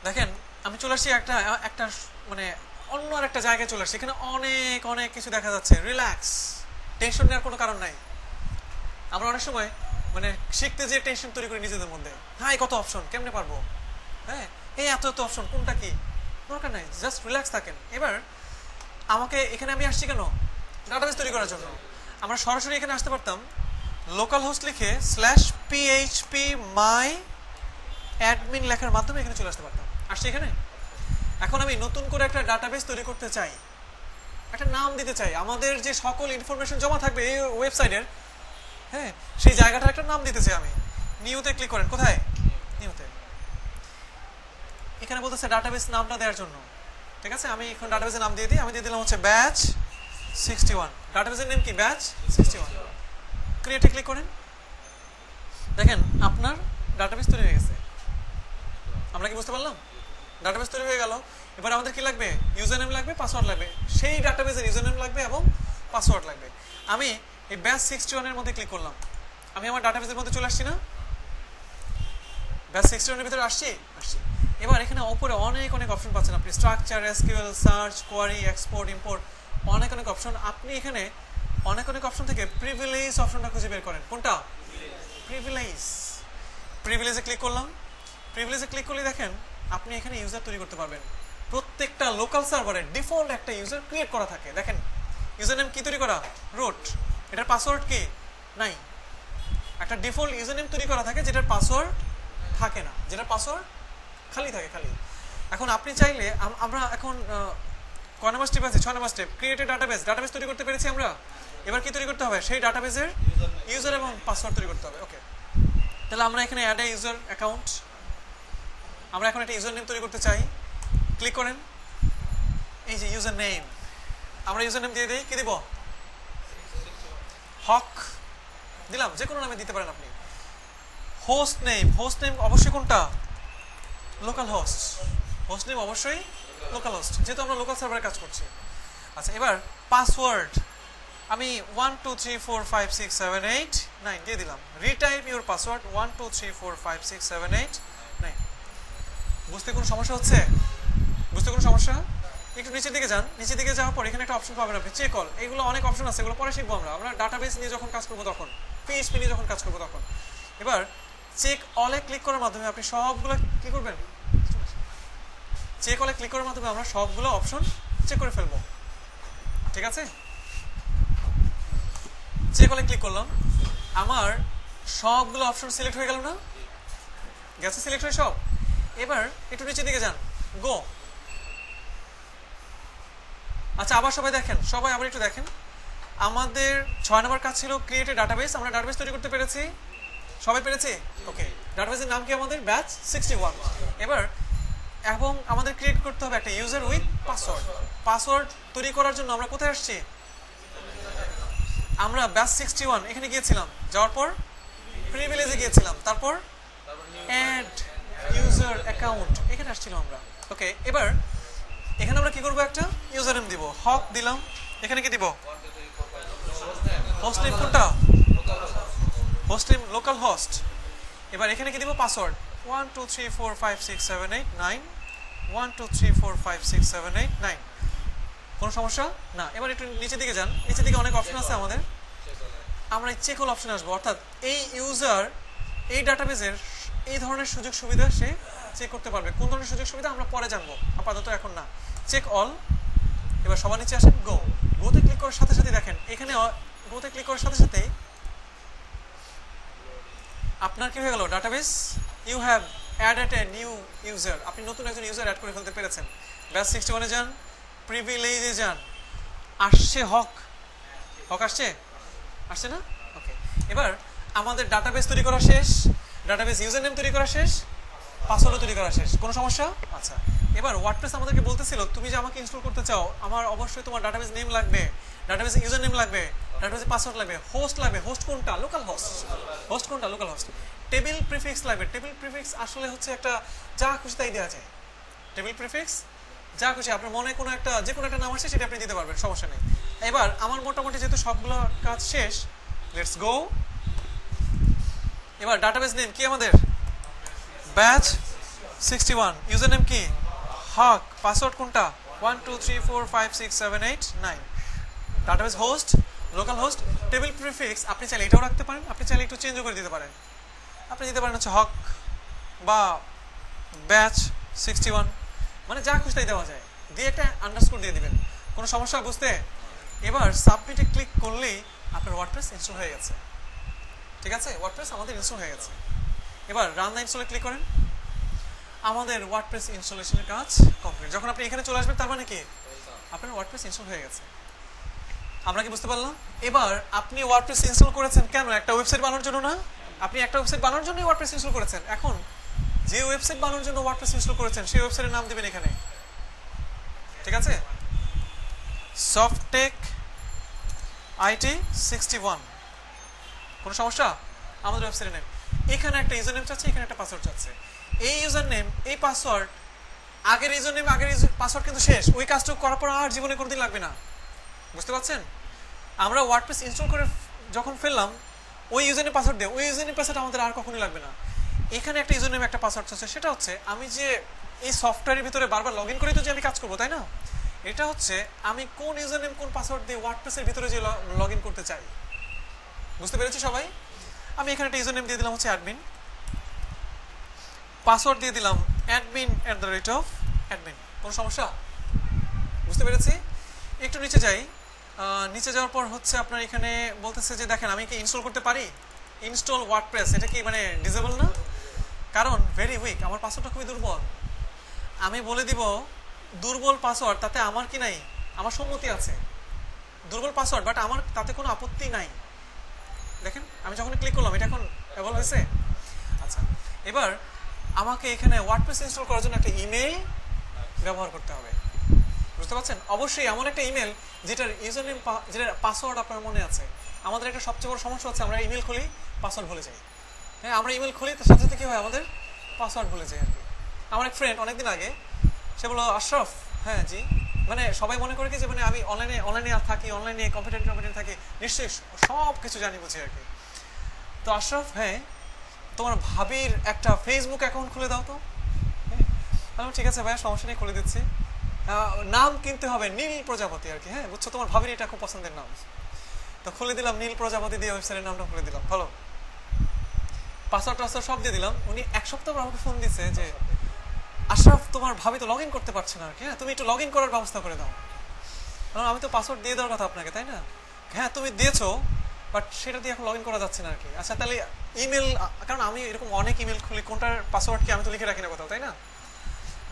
দেখেন আমি চলে আসছি একটা মানে অন্য আর একটা জায়গায় চলে আসছি। এখানে অনেক অনেক কিছু দেখা যাচ্ছে। রিল্যাক্স, টেনশন নেওয়ার কোনো কারণ নাই। আমরা অনেক সময় মানে শিখতে যে টেনশন তৈরি করি নিজেদের মধ্যে, হ্যাঁ কত অপশন, কেমনে পারবো, হ্যাঁ এই এত অপশন, কোনটা কি, দরকার নাই, জাস্ট রিল্যাক্স থাকেন। এবার আমাকে এখানে আমি আসছি কেন? ডাটাবেস তৈরি করার জন্য। আমরা সরাসরি এখানে আসতে পারতাম, লোকাল হোস্ট লিখে /php my admin লেখার মাধ্যমে এখানে চলে আসতে পারতাম। আসছি এখানে। এখন আমি নতুন করে একটা ডাটাবেস তৈরি করতে চাই, একটা নাম দিতে চাই। আমাদের যে সকল ইনফরমেশন জমা থাকবে এই ওয়েবসাইটের, হ্যাঁ সেই জায়গাটার একটা নাম দিতে চাই আমি। নিউতে ক্লিক করেন। কোথায়? নিউতে। এখানে বলতেছে ডাটাবেস নামটা দেওয়ার জন্য। ঠিক আছে, আমি এখন ডাটাবেসের নাম দিয়ে দিই। আমি দিয়ে দিলাম হচ্ছে ব্যাচ 61। ডাটাবেসের নেম কি? ব্যাচ 61। ক্রিয়েটে ক্লিক করেন। দেখেন আপনার ডাটাবেস তৈরি হয়ে গেছে। আমরা কি বুঝতে পারলাম? ডাটাবেস তৈরি হয়ে গেল। এবার আমাদের কি লাগবে? ইউজার নেম লাগবে, পাসওয়ার্ড লাগবে। সেই ডাটাবেসের ইউজার নেম লাগবে এবং পাসওয়ার্ড লাগবে। আমি এই ব্যাচ 61 এর মধ্যে ক্লিক করলাম। আমি আমার ডাটাবেসের মধ্যে চলে আসছি না? ব্যাচ 61 এর ভিতরে আসছি। এবার এখানে উপরে অনেক অনেক অপশন পাচ্ছেন আপনি। Structure, SQL, search, query, export, import, অনেক অনেক অপশন। আপনি এখানে অনেক অনেক অপশন থেকে প্রিভিলেজ অপশনটা খুঁজে বের করেন। কোনটা? প্রিভিলেজ। প্রিভিলেজে ক্লিক করলাম। প্রিভিলেজে ক্লিক করলে দেখেন আপনি এখানে ইউজার তৈরি করতে পারবেন। প্রত্যেকটা লোকাল সার্ভারে ডিফল্ট একটা ইউজার ক্রিয়েট করা থাকে। দেখেন ইউজার নেম কি তৈরি করা? রুট। এটার পাসওয়ার্ড কি? নাই। একটা ডিফল্ট ইউজার নেম তৈরি করা থাকে যেটার পাসওয়ার্ড থাকে না, যেটার পাসওয়ার্ড খালি থাকে, খালি। এখন আপনি চাইলে আমরা এখন কয় নাম্বার স্টেপ আছে? 6 number step, create a database. Database তৈরি করতে পেরেছি আমরা। এবার কি তৈরি করতে হবে? সেই ডাটাবেসের ইউজার এবং পাসওয়ার্ড তৈরি করতে হবে। ওকে, তাহলে আমরা এখানে অ্যাড এ ইউজার অ্যাকাউন্ট। আমরা এখন একটা ইউজার নেম তৈরি করতে চাই। ক্লিক করেন। এই যে ইউজার নেম, আমরা ইউজার নেম দিয়ে দিই। কি দিব? হক দিলাম। যে কোনো নামে দিতে পারেন আপনি। হোস্ট নেম, হোস্ট নেম অবশ্যই কোনটা? Local host. হোস্ট নেম অবশ্যই লোকাল হোস্ট, যেহেতু আমরা লোকাল সার্ভারে কাজ করছি। আচ্ছা, এবার পাসওয়ার্ড। আমি 1 2 3 4 5 6 7 8 9 দিয়ে দিলাম। Retype your password 1 2 3 4 5 6 7 8 9। বুঝতে কোনো সমস্যা হচ্ছে? বুঝতে কোনো সমস্যা? একটু নিচের দিকে যান। নিচের দিকে যাওয়ার পর এখানে একটা অপশন পাবেন আপনি, চেক অল। এগুলো অনেক অপশন আছে, এগুলো পরে শিখবো আমরা ডাটাবেস নিয়ে যখন কাজ করবো তখন, পিএইচপি নিয়ে যখন কাজ করবো তখন। এবার চেক অলে ক্লিক করার মাধ্যমে আপনি সবগুলো কি করবেন, চেক অলে ক্লিক করার মাধ্যমে আমরা সবগুলো অপশন চেক করে ফেলবো। ঠিক আছে, চেক অলে ক্লিক করলাম, আমার সবগুলো অপশন সিলেক্ট হয়ে গেল না? গেছে সিলেক্ট হয়ে সব। এবার একটু নিচের দিকে যান, গো। আচ্ছা আবার সবাই দেখেন, সবাই আবার একটু দেখেন। আমাদের 6 নম্বর কাজ ছিল ক্রিয়েট এ ডাটাবেস। আমরা ডাটাবেস তৈরি করতে পেরেছি, সবাই পেরেছি? ওকে, ডাটাবেসের নাম কি আমাদের? ব্যাচ 61। এবার এবং আমাদের ক্রিয়েট করতে হবে একটা ইউজার উইথ পাসওয়ার্ড। পাসওয়ার্ড তৈরি করার জন্য আমরা কোথায় আসছি? আমরা ব্যাচ 61 এখানে গিয়েছিলাম, যাওয়ার পর প্রিভিলেজে গিয়েছিলাম, তারপর অ্যাড ইউজার অ্যাকাউন্ট এখানে আসছিলাম আমরা। ওকে, এবার এখানে আমরা কি করবো, একটা ইউজার নেম দিব, হক দিলাম। এখানে কি দিব? হোস্ট নেম কোনটা? Host name local host. এবার এখানে কি দিব? পাসওয়ার্ড 1 2 3 4 5 6 7 8 9 1 2 3 4 5 6 7 8 9। কোনো সমস্যা না? এবার একটু নিচের দিকে যান, নিচের দিকে অনেক অপশন আছে আমাদের। আমরা চেক অল অপশনে আসবো, অর্থাৎ এই ইউজার এই ডাটাবেসের এই ধরনের সুযোগ সুবিধা সে চেক করতে পারবে। কোন ধরনের সুযোগ সুবিধা আমরা পরে জানবো, আপাতত এখন না। Check all. এবার সবার নিচে আসেন, গো। গোতে ক্লিক করার সাথে সাথে দেখেন এখানে গোতে ক্লিক করার সাথে সাথে আপনার কি হয়ে গেল? Database you have added a new user. আপনি নতুন একজন ইউজার অ্যাড করে ফেলতে পেরেছেন। ব্যাচ 61 এ যান, প্রিভিলেজে যান, আসছে হক। হক আসছে? আসছে না? ওকে, এবার আমাদের ডাটাবেস তৈরি করা শেষ, ডাটাবেস ইউজার নেম তৈরি করা শেষ, পাসওয়ার্ডও তৈরি করা শেষ। কোনো সমস্যা? আচ্ছা, এবার ওয়ার্ডপ্রেস আমাদেরকে বলতেছিল তুমি যে আমাকে ইনস্টল করতে চাও, আমার অবশ্যই তোমার ডাটাবেস নেম লাগবে, ডাটাবেস ইউজার নেম লাগবে, ডাটাবেস পাসওয়ার্ড লাগবে, হোস্ট লাগবে। হোস্ট কোনটা? Local host. হোস্ট কোনটা? Local host. টেবিল প্রিফিক্স লাগবে। টেবিল প্রিফিক্স আসলে হচ্ছে একটা যা খুশি তাই দেওয়া যায়। টেবিল প্রিফিক্স যা খুশি আপনার মনে কোনো একটা, যে কোনো একটা নাম আসছে সেটা আপনি দিতে পারবেন, সমস্যা নেই। এবার আমার মোটামুটি যেহেতু সবগুলো কাজ শেষ, লেটস গো। এবার ডাটাবেস নেম কি আমাদের? ব্যাচ 61। ইউজার নেম কি? হক। পাসওয়ার্ড কোনটা? 1 2 3 4 5 6 7 8 9। Database host, local host. Table prefix আপনি চাইলে এটাও রাখতে পারেন, আপনি চাইলে একটু চেঞ্জও করে দিতে পারেন। আপনি দিতে পারেন হচ্ছে হক বা ব্যাচ 61, মানে যা খুশি তাই দেওয়া যায়, দিয়ে একটা আন্ডারস্কোর দিয়ে দিবেন। কোনো সমস্যা বুঝতে? এবার সাবমিটে ক্লিক করলেই আপনার ওয়ার্ডপ্রেস ইনস্টল হয়ে গেছে। ঠিক আছে, ওয়ার্ডপ্রেস আমাদের ইনস্টল হয়ে গেছে। এবার রান দ্য ইনস্টলে ক্লিক করেন। আমাদের ওয়ার্ডপ্রেস ইনস্টলেশনের কাজ কমপ্লিট। যখন আপনি এখানে চলে আসবেন তার মানে কি আপনার ওয়ার্ডপ্রেস ইনস্টল হয়ে গেছে। আমরা কি বুঝতে পারলাম? এবার আপনি ওয়ার্ডপ্রেস ইনস্টল করেছেন কেন? একটা ওয়েবসাইট বানানোর জন্য না? আপনি একটা ওয়েবসাইট বানানোর জন্যই ওয়ার্ডপ্রেস ইনস্টল করেছেন। এখন যে ওয়েবসাইট বানানোর জন্য ওয়ার্ডপ্রেস ইনস্টল করেছেন সেই ওয়েবসাইটের নাম দিবেন এখানে। ঠিক আছে, সফটেক আইটি 61। কোনো সমস্যা? আমাদের ওয়েবসাইটের নেম। এখানে একটা ইউজার নেম চাচ্ছে, এখানে একটা পাসওয়ার্ড চাচ্ছে। এই ইউজার নেম, এই পাসওয়ার্ড, আগের ইউজার নেম, আগের পাসওয়ার্ড কিন্তু শেষ। ওই কাজটা করার পর আর জীবনে কোনোদিন লাগবে না। বুঝতে পারছেন? আমরা ওয়ার্ডপ্রেস ইনস্টল করে যখন ফেললাম ওই ইউজার নেম পাসওয়ার্ড দিয়ে, ওই ইউজার নেম পাসওয়ার্ড আমাদের আর কখনোই লাগবে না। এখানে একটা ইউজার নেম, একটা পাসওয়ার্ড চাচ্ছে। সেটা হচ্ছে আমি যে এই সফটওয়্যারের ভিতরে বারবার লগ ইন করেই তো যে আমি কাজ করবো, তাই না? এটা হচ্ছে আমি কোন ইউজার নেম কোন পাসওয়ার্ড দিয়ে ওয়ার্ডপ্রেসের ভিতরে যে লগ ইন করতে চাই। বুঝতে পেরেছি সবাই? আমি এখানে একটা ইউজার নেম দিয়ে দিলাম হচ্ছে অ্যাডমিন, পাসওয়ার্ড দিয়ে দিলাম admin@admin। কোনো সমস্যা? বুঝতে পেরেছি? একটু নিচে যাই। নিচে যাওয়ার পর হচ্ছে আপনার এখানে বলতেছে যে দেখেন আমি কি ইনস্টল করতে পারি? ইনস্টল ওয়ার্ডপ্রেস, এটা কি মানে ডিসেবল না? কারণ ভেরি উইক, আমার পাসওয়ার্ডটা খুবই দুর্বল। আমি বলে দিব দুর্বল পাসওয়ার্ড, তাতে আমার কি নাই? আমার সম্মতি আছে। দুর্বল পাসওয়ার্ড, বাট আমার তাতে কোনো আপত্তি নাই। দেখেন আমি যখন ক্লিক করলাম এটা এখন অ্যাভেল হয়েছে। আচ্ছা, এবার আমাকে এখানে ওয়ার্ডপ্রেস ইনস্টল করার জন্য একটা ইমেল ব্যবহার করতে হবে। বুঝতে পারছেন? অবশ্যই এমন একটা ইমেল যেটার ইউজার নেম, যেটার পাসওয়ার্ড আপনার মনে আছে। আমাদের একটা সবচেয়ে বড় সমস্যা হচ্ছে আমরা ইমেল খুলি, পাসওয়ার্ড ভুলে যাই। হ্যাঁ, আমরা ইমেল খুলি তার সাথে সাথে কি হয়, আমাদের পাসওয়ার্ড ভুলে যাই আর কি। আমার এক ফ্রেন্ড অনেকদিন আগে সে বললো, আশরাফ, হ্যাঁ জি মানে সবাই মনে করে কি যে মানে আমি অনলাইনে থাকি, অনলাইনে কম্পিউটার থাকি, নিশ্চয়ই সব কিছু জানি বুঝি আর কি। তো আশরাফ, হ্যাঁ তোমার ভাবির একটা ফেসবুক অ্যাকাউন্ট খুলে দাও তো। হ্যাঁ ঠিক আছে ভাইয়া, সমস্যা নেই, খুলে দিচ্ছি। নাম কিনতে হবে নীল প্রজাপতি আর কি। হ্যাঁ বুঝছো, তোমার ভাবির এটা খুব পছন্দের নাম। তো খুলে দিলাম নীল প্রজাপতি দিয়ে, ওয়েবসাইটের নামটা খুলে দিলাম। ভালো, পাসওয়ার্ড সব দিয়ে দিলাম। উনি এক সপ্তাহ পর আমাকে ফোন দিচ্ছে যে আশরাফ তোমার ভাবি তো লগ ইন করতে পারছে না আর কি, হ্যাঁ তুমি একটু লগ ইন করার ব্যবস্থা করে দাও। কারণ আমি তো পাসওয়ার্ড দিয়ে দেওয়ার কথা আপনাকে, তাই না? হ্যাঁ তুমি দিয়েছো, বাট সেটা দিয়ে এখন লগ ইন করা যাচ্ছে না আর কি। আচ্ছা তাহলে ইমেল, কারণ আমি এরকম অনেক ইমেল খুলি, কোনটার পাসওয়ার্ড কি আমি তো লিখে রাখি না কোথাও, তাই না?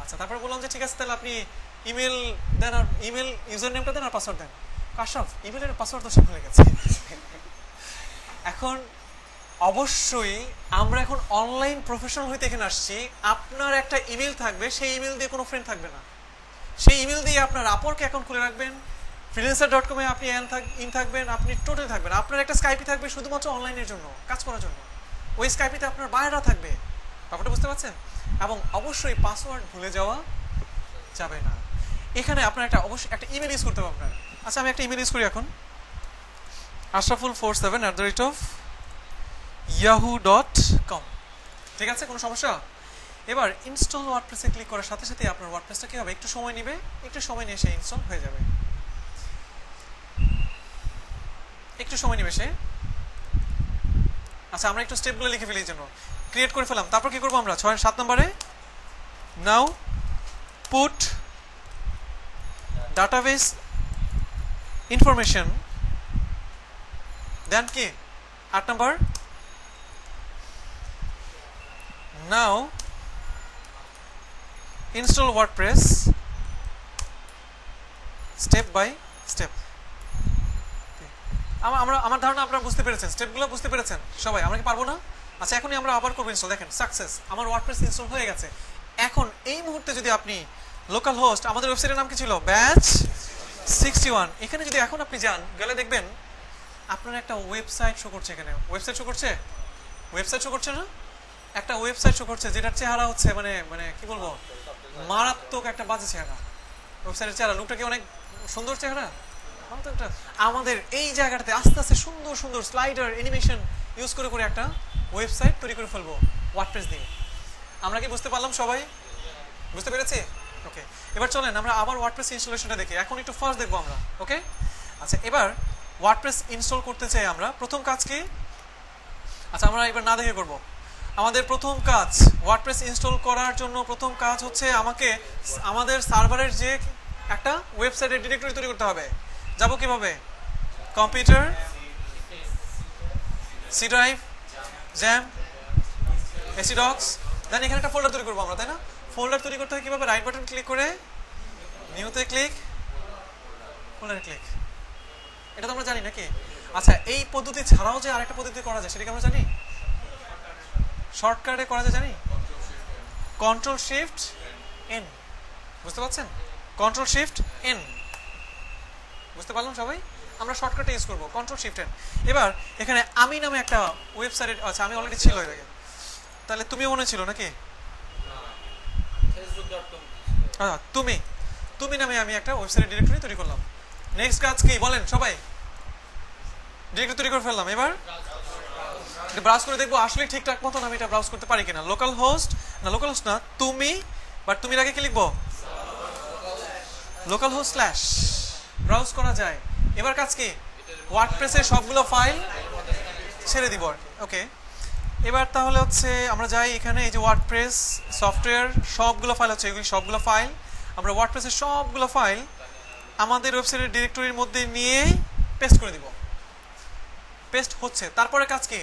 আচ্ছা তারপর বললাম যে ঠিক আছে তাহলে আপনি ইমেল দেন, আর ইমেল ইউজার নেমটা দেন আর পাসওয়ার্ড দেন। আশরাফ ইমেলের পাসওয়ার্ড তো সে ভুলে গেছে। এখন অবশ্যই আমরা এখন অনলাইন প্রফেশনাল হইতে এখানে আসছি। আপনার একটা ইমেল থাকবে, সেই ইমেল দিয়ে কোনো ফ্রেন্ড থাকবে না। সেই ইমেল দিয়ে আপনার আপওয়ার্ক অ্যাকাউন্ট খুলে রাখবেন, freelancer.com এ আপনি ইন থাকবেন, আপনি টোটাল থাকবেন। আপনার একটা স্কাইপি থাকবে শুধুমাত্র অনলাইনের জন্য, কাজ করার জন্য। ওই স্কাইপিতে আপনার বায়রা থাকবে, ব্যাপারটা বুঝতে পারছেন? এবং অবশ্যই পাসওয়ার্ড ভুলে যাওয়া যাবে না। এখানে আপনার একটা অবশ্যই একটা ইমেল ইউজ করতে হবে আপনার। আচ্ছা আমি একটা ইমেল ইউজ করি এখন, ashraful47@yahoo.com। ঠিক আছে, কোনো সমস্যা? এবার ইনস্টল ওয়ার্ডপ্রেসে ক্লিক করার সাথে সাথে আপনার ওয়ার্ডপ্রেসটা কি হবে, একটু সময় নেবে, একটু সময় নিয়ে সে ইনস্টল হয়ে যাবে। একটু সময় নেবে সে। আচ্ছা আমরা একটু স্টেপগুলো লিখে ফেলি, এই জন্য ক্রিয়েট করে ফেলাম। তারপর কি করবো আমরা 7 নম্বরে, now put database information, then কি 8 নম্বর, now install WordPress step by step. আমার ধারণা আপনারা বুঝতে পেরেছেন, স্টেপগুলো বুঝতে পেরেছেন সবাই, আমরা কি পারবো না? আচ্ছা এখনই আমরা আবার করবো ইনস্টল। দেখেন সাকসেস, আমার ওয়ার্ডপ্রেস ইনস্টল হয়ে গেছে। এখন এই মুহূর্তে যদি আপনি লোকাল হোস্ট, আমাদের ওয়েবসাইটের নাম কি ছিল, ব্যাচ 61, এখানে যদি এখন আপনি যান, গেলে দেখবেন আপনার একটা ওয়েবসাইট শো করছে। এখানে ওয়েবসাইট শো করছে, ওয়েবসাইট শো করছে না? একটা ওয়েবসাইট শো করছে যেটার চেহারা হচ্ছে মানে মানে কি বলবো, মারাত্মক একটা বাজে চেহারা। ওয়েবসাইটের চেহারা, লোকটা কি অনেক সুন্দর চেহারা? আমাদের এই জায়গাটাতে আস্তে আস্তে সুন্দর সুন্দর স্লাইডার অ্যানিমেশন ইউজ করে করে একটা ওয়েবসাইট তৈরি করে ফেলবো ওয়ার্ডপ্রেস দিয়ে। আমরা কি বুঝতে পারলাম সবাই? বুঝতে পেরেছি? ওকে, এবার চলেন আমরা আবার ওয়ার্ডপ্রেস ইনস্টলেশনটা দেখি। এখন একটু ফার্স্ট দেখবো আমরা। ওকে আচ্ছা, এবার ওয়ার্ডপ্রেস ইনস্টল করতে চাই আমরা। প্রথম কাজ কি? আচ্ছা আমরা এবার না দেখে করব। আমাদের প্রথম কাজ ওয়ার্ডপ্রেস ইনস্টল করার জন্য প্রথম কাজ হচ্ছে আমাকে আমাদের সার্ভারের যে একটা ওয়েবসাইটের ডিরেক্টরি তৈরি করতে হবে। যাব কিভাবে? Computer, C drive, XAMPP, htdocs, then এখানে একটা ফোল্ডার তৈরি করবো আমরা, তাই না? ফোল্ডার তৈরি করতে হয় কিভাবে? রাইট বাটন ক্লিক করে নিউতে ক্লিক, ফোল্ডারে ক্লিক। এটা তো আমরা জানি নাকি? আচ্ছা এই পদ্ধতি ছাড়াও যে আরেকটা পদ্ধতি করা যায় সেটা কি আমরা জানি? শর্টকাটে করা যায় জানি, কন্ট্রোল শিফট এন। বুঝতে পারছেন? কন্ট্রোল শিফট এন, বুঝতে পারলাম সবাই? আমরা শর্টকাটে ইউজ করবো কন্ট্রোল শিফট এন। এবার এখানে আমি নামে একটা ওয়েবসাইট, আচ্ছা আমি অলরেডি ছিল এর আগে, তাহলে তুমিও মনে ছিল নাকি? আচ্ছা তুমি নামে আমি একটা ওয়েবসাইট ডিরেক্টরি তৈরি করলাম। নেক্সট কাজ কি বলেন সবাই? ডিরেক্টরি তৈরি করে ফেললাম। এবার ব্রাউজ করে দেখবো আসলে ঠিকঠাক মতন আমি এটা ব্রাউজ করতে পারি কিনা। লোকাল হোস্ট না, লোকাল হোস্ট না, তুমি, বাট তুমি আগে কি লিখবো? লোকাল হোস্ট স্ল্যাশ, ব্রাউজ করা যায়। এবার কাজ কি? ওয়ার্ডপ্রেসের সবগুলো ফাইল ছেড়ে দিব আর কি। ওকে, এবার তাহলে হচ্ছে আমরা যাই এখানে, এই যে ওয়ার্ডপ্রেস সফটওয়্যার সবগুলো ফাইল হচ্ছে, এগুলি সবগুলো ফাইল আমরা ওয়ার্ডপ্রেসের সবগুলো ফাইল আমাদের ওয়েবসাইটের ডিরেক্টরির মধ্যে নিয়ে পেস্ট করে দিব। পেস্ট হচ্ছে, তারপরে কাজ কি?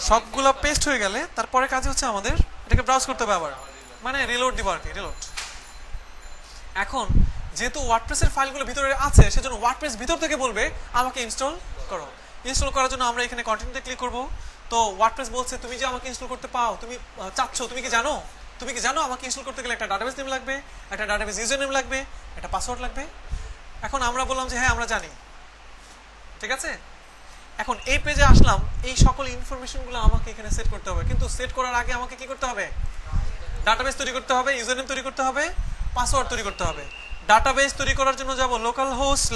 সবগুলো পেস্ট হয়ে গেলে তারপরে কাজ হচ্ছে আমাদের এটাকে ব্রাউজ করতে হবে আবার, মানে রিলোড দিব আর কি, রিলোড। এখন যেহেতু ওয়ার্ডপ্রেসের ফাইলগুলো ভিতরে আছে সেজন্য ওয়ার্ডপ্রেস ভিতর থেকে বলবে আমাকে ইনস্টল করো। ইনস্টল করার জন্য আমরা এখানে কন্টিনিউতে ক্লিক করব। তো ওয়ার্ডপ্রেস বলছে তুমি যে আমাকে ইনস্টল করতে পাও, তুমি চাচ্ছ, তুমি কি জানো আমাকে ইনস্টল করতে গেলে একটা ডাটাবেস নেম লাগবে, একটা ডাটাবেস ইউজার নেম লাগবে, একটা পাসওয়ার্ড লাগবে। এখন আমরা বললাম যে হ্যাঁ আমরা জানি, ঠিক আছে। এখন এই পেজে আসলাম, এই সকল ইনফরমেশনগুলো আমাকে এখানে সেট করতে হবে, কিন্তু সেট করার আগে আমাকে কি করতে হবে? ডাটাবেস তৈরি করতে হবে, ইউজার নেম তৈরি করতে হবে, পাসওয়ার্ড তৈরি করতে হবে। ডাটাবেস তৈরি করার জন্য যাব local host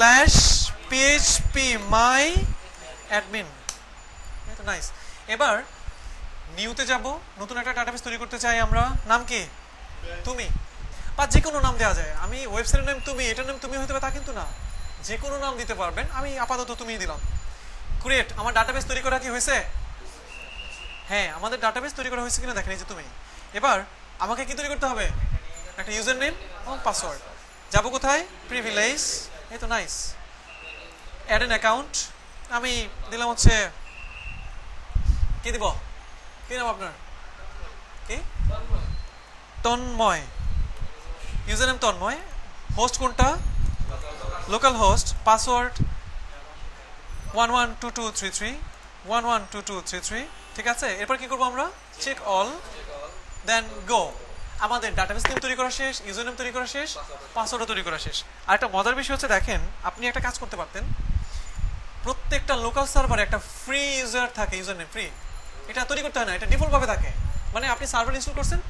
/php my admin। এটা নাইস। এবার নিউতে যাব, নতুন একটা ডাটাবেস তৈরি করতে চাই আমরা, নাম কি? তুমি, বা যে কোনো নাম দেওয়া যায়। আমি ওয়েবসাইটের নাম তুমি, এটার নাম তুমি হতে পারে তা কিন্তু না, যে কোনো নাম দিতে পারবেন। আমি আপাতত তুমি দিলাম। ক্রিয়েট, আমার ডাটাবেস তৈরি করা কি হয়েছে? হ্যাঁ, আমাদের ডাটাবেস তৈরি করা হয়েছে কিনা দেখেন, এই যে তুমি। এবার আমাকে কি তৈরি করতে হবে? একটা ইউজার নেম এবং পাসওয়ার্ড। যাবো কোথায়? প্রিভিলেজ, এই তো নাইস। অ্যাড এন অ্যাকাউন্ট, আমি দিলাম হচ্ছে কি দিব? কি নাম আপনার? কি? Tanmoy. User name Tanmoy, host কোনটা? Local host, password 112233 112233। ঠিক আছে, এরপর কি করবো আমরা? Check all, then go. আমাদের ডাটাবেস নেম তৈরি করা শেষ, ইউজার নেম তৈরি করা শেষ, পাসওয়ার্ডও তৈরি করা শেষ। আর একটা মজার বিষয় হচ্ছে, দেখেন আপনি একটা কাজ করতে পারতেন, প্রত্যেকটা লোকাল সার্ভারে একটা ফ্রি ইউজার থাকে, ইউজার নেম ফ্রি। এটা তৈরি করতে হয় না, এটা ডিফল্ট ভাবে থাকে। মানে আপনি সার্ভার ইনস্টল করছেন,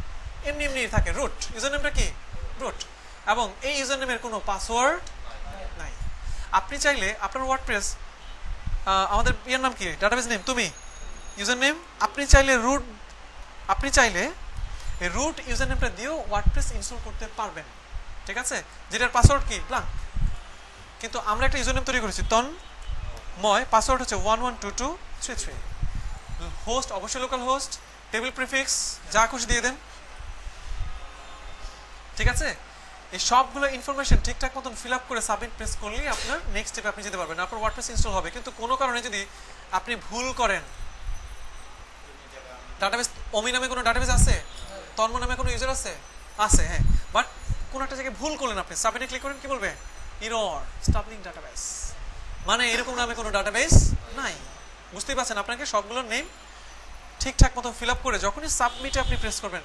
এমনি এমনি থাকে, রুট। ইউজার নেমটা কি? রুট। এবং এই ইউজার নেমের কোনো পাসওয়ার্ড নাই। আপনি চাইলে আপনার ওয়ার্ডপ্রেস, আমাদের ইয়ার নাম কি? ডাটাবেস নেম তুমি, ইউজার নেম। আপনি চাইলে এই রুট ইউজার নেমটা দিয়েও ওয়ার্ডপ্রেস ইনস্টল করতে পারবেন। ঠিক আছে, যেটার পাসওয়ার্ড কি? ব্ল্যাঙ্ক। কিন্তু আমরা একটা ইউজার নেম তৈরি করেছি তন্ময়, পাসওয়ার্ড হচ্ছে 112233। হোস্ট অবশ্যই লোকাল হোস্ট, টেবিল প্রিফিক্স যা খুশি দিয়ে দেন। ঠিক আছে, এই সবগুলো ইনফরমেশন ঠিকঠাক মতন ফিল আপ করে সাবমিট প্রেস করলেই আপনার নেক্সট স্টেপে আপনি যেতে পারবেন, আপনার ওয়ার্ডপ্রেস ইনস্টল হবে। কিন্তু কোনো কারণে যদি আপনি ভুল করেন, ডাটাবেস অমি নামে কোনো ডাটাবেস আছে, তন্ম নামে কোনো ইউজার আছে, আছে, হ্যাঁ, বাট কোনো একটা জায়গায় ভুল করলেন, আপনি সাবমিটে ক্লিক করেন, কি বলবে? এরর, স্টাবলিং ডাটাবেস, মানে এরকম নামে কোনো ডাটাবেস নাই। বুঝতেই পারছেন, আপনাকে সবগুলোর নেম ঠিকঠাক মতো ফিল আপ করে যখনই সাবমিটে আপনি প্রেস করবেন,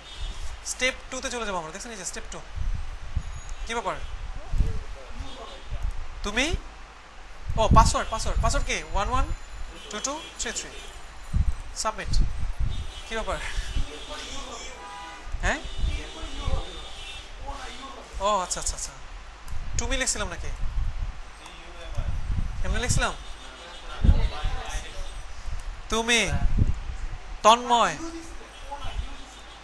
স্টেপ 2 তে চলে যাবো আমরা। দেখছেন এই যে স্টেপ 2, কি ব্যাপার? তুমি, ও পাসওয়ার্ড কি? 112233, সাবমিট। কি ব্যাপার? হ্যাঁ, ও আচ্ছা আচ্ছা আচ্ছা, তুমি লিখছিলাম নাকি? এমনি লিখছিলাম। তুমি তন্ময়,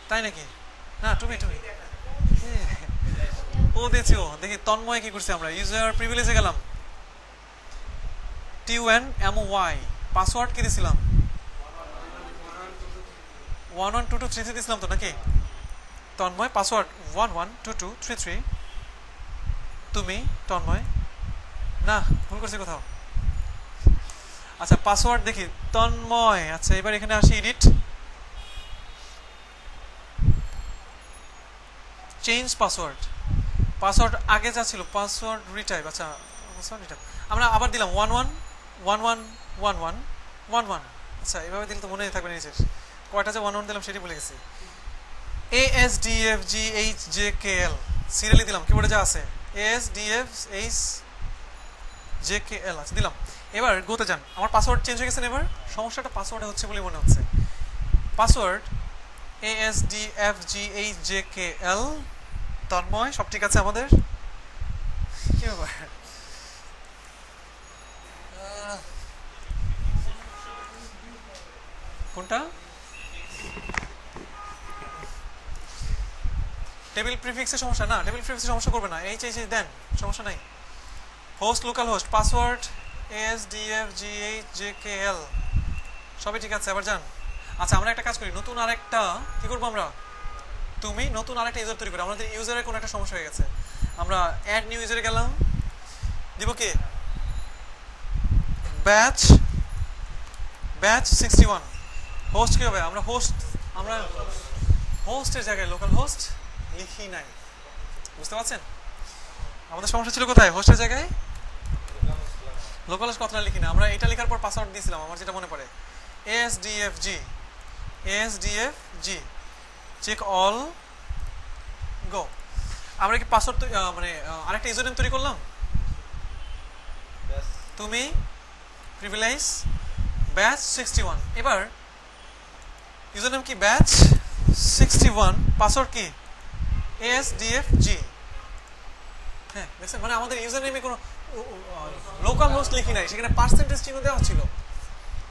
তাই নাকি? না, তুমি ও দিয়েছি। ও দেখি তন্ময় কি করছি আমরা, ইউজার প্রিভিলেজে গেলাম, TUNMY, পাসওয়ার্ড কি দিছিলাম? 112233 দিছিলাম তো নাকি? তন্ময়, পাসওয়ার্ড 112233। তুমি তন্ময়, না ভুল করছি কোথাও। আচ্ছা, পাসওয়ার্ড দেখি তন্ময়। আচ্ছা, এবার এখানে আসি, এডিট, চেঞ্জ পাসওয়ার্ড। পাসওয়ার্ড আগে যা ছিল, পাসওয়ার্ড রিটাইপ। আচ্ছা, পাসওয়ার্ড রিটাইপ আমরা আবার দিলাম 11111111। আচ্ছা, এভাবে দিলে তো মনে থাকবে নিজের, কয়টা যে 11 দিলাম সেটি ভুলে গেছি। ASDFGHJKL সিরিয়ালি দিলাম, কিবোর্ডে যা আছে ASDFHJKL। আচ্ছা, দিলাম। এবার গোতে যান, আমার পাসওয়ার্ড চেঞ্জ হয়ে গেছে। এবার সমস্যাটা পাসওয়ার্ডে হচ্ছে বলে মনে হচ্ছে। পাসওয়ার্ড ASDFGHJKL, তন্ময়, সব ঠিক আছে আমাদের? কি ব্যাপার? কোনটা? টেবিল প্রিফিক্সের সমস্যা না, টেবিল প্রিফিক্সের সমস্যা করবে না, এই দেন, সমস্যা নাই। Host local host, password ASDFGHJKL, সবই ঠিক আছে। আবার যান। আচ্ছা, আমরা একটা কাজ করি, নতুন আরেকটা কি করবো আমরা? তুমি নতুন আরেকটা ইউজার তৈরি করি। আমাদের ইউজারের কোনো একটা সমস্যা হয়ে গেছে, আমরা অ্যাড নিউ ইউজারে গেলাম, দিব কি? ব্যাচ 61। হোস্ট কি হবে? আমরা হোস্টের জায়গায় লোকাল হোস্ট লিখি নাই। বুঝতে পারছেন আমাদের সমস্যা ছিল কোথায়? হোস্টের জায়গায় লোকাল হোস্ট কথাটা লিখি না। আমরা এটা লেখার পর পাসওয়ার্ড দিয়েছিলাম, আমার যেটা মনে পড়ে, ASDFG, চেক অল, গো। আমরা কি পাসওয়ার্ড মানে আরেকটা ইউজার নেম তৈরি করলাম, তুমি প্রিভিলেজ ব্যাচ 61। এবার ইউজার নেম কি? ব্যাচ 61, পাসওয়ার্ড কি? ASDFG। হ্যাঁ দেখছেন, মানে আমাদের ইউজার নেমে কোনো লোকাল হোস্ট লিখি নাই, সেখানে পার্সেন্টেজ চিহ্ন দেওয়া ছিল।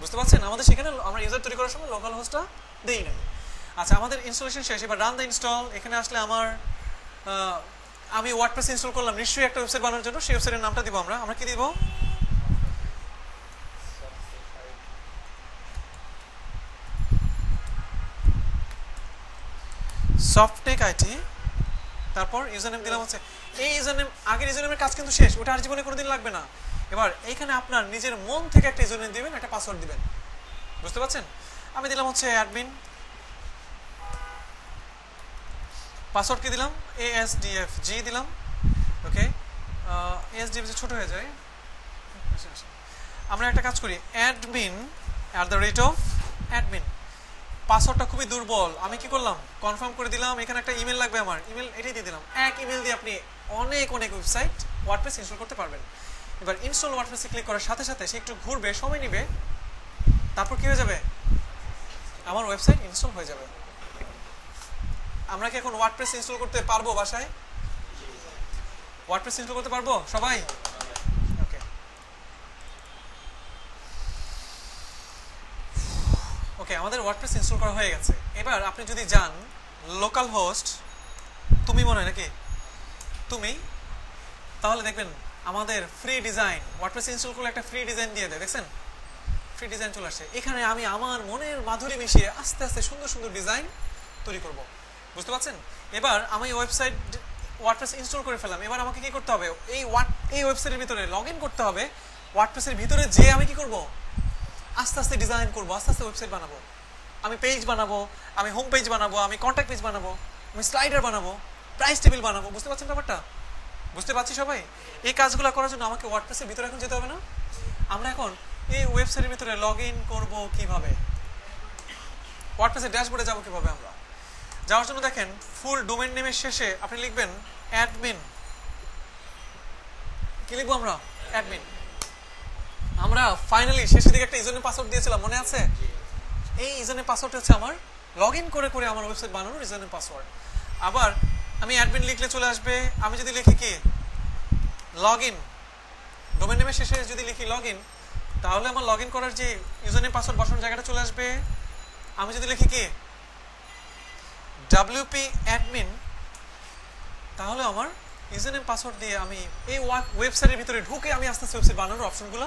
বুঝতে পারছেন, আমাদের সেখানে আমরা ইউজার তৈরি করার সময় লোকাল হোস্টটা দেই নাই। আচ্ছা, আমাদের ইনস্টলেশন শেষ, এবার রান দ্য ইনস্টল। এখানে আসলে আমি ওয়ার্ডপ্রেস ইনস্টল করলাম নিশ্চয়ই একটা ওয়েবসাইট বানানোর জন্য, সেই ওয়েবসাইটের নামটা দিব আমরা কি দিব? Softech IT. তারপর ইউজার নেম দিলাম হচ্ছে এই ইউজার নেম, আগের ইউজার নেমের কাজ কিন্তু শেষ, ওটা আর জীবনে কোনোদিন লাগবে না। এবার এইখানে আপনার নিজের মন থেকে একটা ইউজার নেম দিবেন, একটা পাসওয়ার্ড দিবেন। বুঝতে পারছেন? আমি দিলাম হচ্ছে অ্যাডমিন। পাসওয়ার্ড কি দিলাম? ASDFG দিলাম। ওকে, ASDFG ছোট হয়ে যায়। আমরা একটা কাজ করি, admin@admin। পাসওয়ার্ডটা খুবই দুর্বল, আমি কি করলাম, কনফার্ম করে দিলাম। এখানে একটা ইমেল লাগবে, আমার ইমেল এটাই দিয়ে দিলাম। এক ইমেল দিয়ে আপনি অনেক ওয়েবসাইট ওয়ার্ডপ্রেস ইনস্টল করতে পারবেন। এবার ইনস্টল ওয়ার্ডপ্রেসে ক্লিক করার সাথে সাথে সে একটু ঘুরবে, সময় নেবে, তারপর কি হয়ে যাবে, আমার ওয়েবসাইট ইনস্টল হয়ে যাবে। আমরা কি এখন ওয়ার্ডপ্রেস ইনস্টল করতে পারবো বাসায়? ওয়ার্ডপ্রেস ইনস্টল করতে পারবো সবাই? ওকে, ওকে, আমাদের ওয়ার্ডপ্রেস ইনস্টল করা হয়ে গেছে। এবার আপনি যদি যান লোকাল হোস্ট, তুমি মনে হয় নাকি তুমি, তাহলে দেখবেন আমাদের ফ্রি ডিজাইন, ওয়ার্ডপ্রেস ইনস্টল করলে একটা ফ্রি ডিজাইন দিয়ে দেয়, দেখছেন? ফ্রি ডিজাইন চলে আসছে। এখানে আমি আমার মনের মাধুরী মিশিয়ে আস্তে আস্তে সুন্দর সুন্দর ডিজাইন তৈরি করব। বুঝতে পারছেন? এবার আমি ওয়েবসাইট ওয়ার্ডপ্রেস ইনস্টল করে ফেললাম। এবার আমাকে কি করতে হবে, এই ওয়েবসাইটের ভিতরে লগ ইন করতে হবে। ওয়ার্ডপ্রেসের ভিতরে যে আমি কি করব, আস্তে আস্তে ডিজাইন করব, আস্তে আস্তে ওয়েবসাইট বানাবো। আমি পেজ বানাবো, আমি হোম পেজ বানাবো, আমি কন্ট্যাক্ট পেজ বানাবো, আমি স্লাইডার বানাবো, প্রাইস টেবিল বানাবো। বুঝতে পারছেন ব্যাপারটা? বুঝতে পারছি সবাই? এই কাজগুলো করার জন্য আমাকে ওয়ার্ডপ্রেসের ভিতরে এখন যেতে হবে না। আমরা এখন এই ওয়েবসাইটের ভিতরে লগ ইন করবো কিভাবে, ওয়ার্ডপ্রেসের ড্যাশবোর্ডে যাবো কিভাবে আমরা? যাওয়ার জন্য দেখেন ফুল ডোমেইন নেমের শেষে আপনি লিখবেন অ্যাডমিন। কি লিখবো আমরা? অ্যাডমিন। আমরা ফাইনালি শেষের দিকে একটা ইউজারনেম পাসওয়ার্ড দিয়েছিলাম, মনে আছে? এই ইউজারনেম পাসওয়ার্ড হচ্ছে আমার লগ ইন করে করে আমার ওয়েবসাইট বানানোর ইউজারনেম পাসওয়ার্ড। আবার আমি অ্যাডমিন লিখলে চলে আসবে। আমি যদি লিখি কি লগ ইন, ডোমেইন নেমের শেষে যদি লিখি লগ ইন, তাহলে আমার লগ ইন করার যে ইউজারনেম পাসওয়ার্ড বসানোর জায়গাটা চলে আসবে। আমি যদি লিখি কি WP অ্যাডমিন, তাহলে আমার ইউজারনেম পাসওয়ার্ড দিয়ে আমি এই ওয়েবসাইটের ভিতরে ঢুকে আমি আস্তে আস্তে ওয়েবসাইট বানানোর অপশনগুলো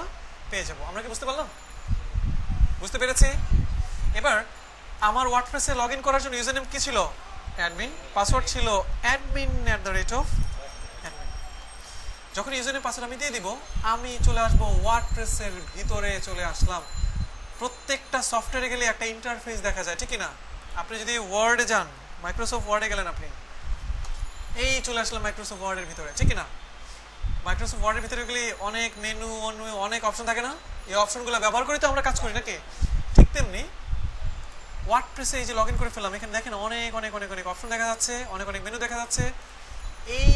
পেয়ে যাব। আমরা কি বুঝতে পারলাম? বুঝতে পেরেছি? এবার আমার ওয়ার্ডপ্রেসে লগ ইন করার জন্য ইউজারনেম কি ছিল? অ্যাডমিন। পাসওয়ার্ড ছিল admin@admin। যখন ইউজারনেম পাসওয়ার্ড আমি দিয়ে দিব, আমি চলে আসবো ওয়ার্ডপ্রেসের ভিতরে। চলে আসলাম। প্রত্যেকটা সফটওয়্যারে গেলে একটা ইন্টারফেস দেখা যায়, ঠিক না? আপনি যদি ওয়ার্ডে যান, মাইক্রোসফট ওয়ার্ডে গেলেন, আপনি এই চলে আসলাম মাইক্রোসফট ওয়ার্ডের ভিতরে, ঠিক না? মাইক্রোসফট ওয়ার্ডের ভিতরে গেলে অনেক মেনু, অনেক অপশন থাকে না? এই অপশনগুলো ব্যবহার করে তো আমরা কাজ করি নাকি? ঠিক তেমনি ওয়ার্ডপ্রেসে এই যে লগ ইন করে ফেললাম, এখানে দেখেন অনেক অনেক অনেক অনেক অপশন দেখা যাচ্ছে, অনেক অনেক মেনু দেখা যাচ্ছে। এই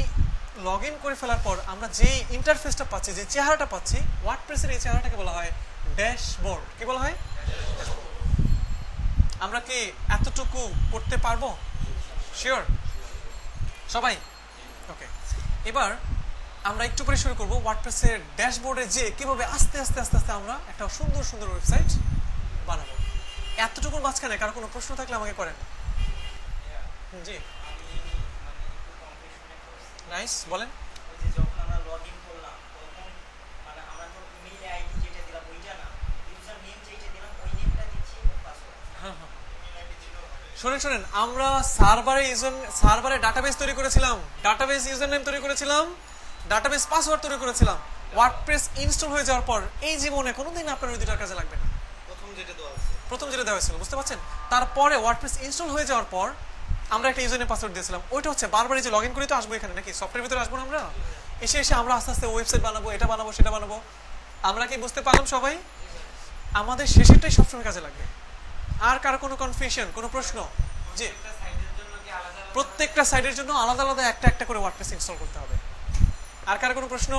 লগ ইন করে ফেলার পর আমরা যে ইন্টারফেসটা পাচ্ছি, যে চেহারাটা পাচ্ছি, ওয়ার্ডপ্রেসের এই চেহারাটাকে বলা হয় ড্যাশবোর্ড। কি বলা হয়? আমরা কি এতটুকু করতে পারবো? শিওর সবাই? ওকে, এবার আমরা একটু করে শুরু করবো ওয়ার্ডপ্রেসের ড্যাশবোর্ডে যে কিভাবে আস্তে আস্তে আস্তে আস্তে আমরা একটা সুন্দর সুন্দর ওয়েবসাইট বানাবো। এতটুকুর মাঝখানে কারো কোনো প্রশ্ন থাকলে আমাকে করেন। জি, নাইস, বলেন। ওই যে যখন আমরা লগ ইন করলাম, তখন মানে আমরা তো ইমেইল আইডি যেটা দিলাম ওইটা না, ইউজার নেম যেটা দিলাম ওই নেমটা দিচ্ছি এবং পাসওয়ার্ড। হ্যাঁ হ্যাঁ, শোনেন, আমরা সার্ভারে ডাটাবেস তৈরি করেছিলাম, ডাটাবেস ইউজার নেম তৈরি করেছিলাম, ডাটাবেস পাসওয়ার্ড তৈরি করেছিলাম। ওয়ার্ডপ্রেস ইনস্টল হয়ে যাওয়ার পর এই জীবনে কোনোদিন আপনার ওই দুটার কাজে লাগবে না। প্রথম যেটা দেওয়া হয়েছিল, বুঝতে পারছেন? তারপরে ওয়ার্ডপ্রেস ইনস্টল হয়ে যাওয়ার পর আমরা একটা ইউজার নেম পাসওয়ার্ড দিয়েছিলাম, ওইটা হচ্ছে বারবার এই যে লগ ইন করে তো আসবো এখানে, নাকি সফটওয়্যার ভিতরে আসবো না আমরা? এসে এসে আমরা আস্তে আস্তে ওয়েবসাইট বানাবো, এটা বানাবো, সেটা বানাবো। আমরা কি বুঝতে পারলাম সবাই? আমাদের শেষেরটাই সবসময় কাজে লাগবে। আর কারো কোনো কনফিউশন, কোনো প্রশ্ন? জি, প্রত্যেকটা সাইটের জন্য আলাদা আলাদা একটা একটা করে ওয়ার্ডপ্রেস ইনস্টল করতে হবে। আর কারো কোনো প্রশ্ন?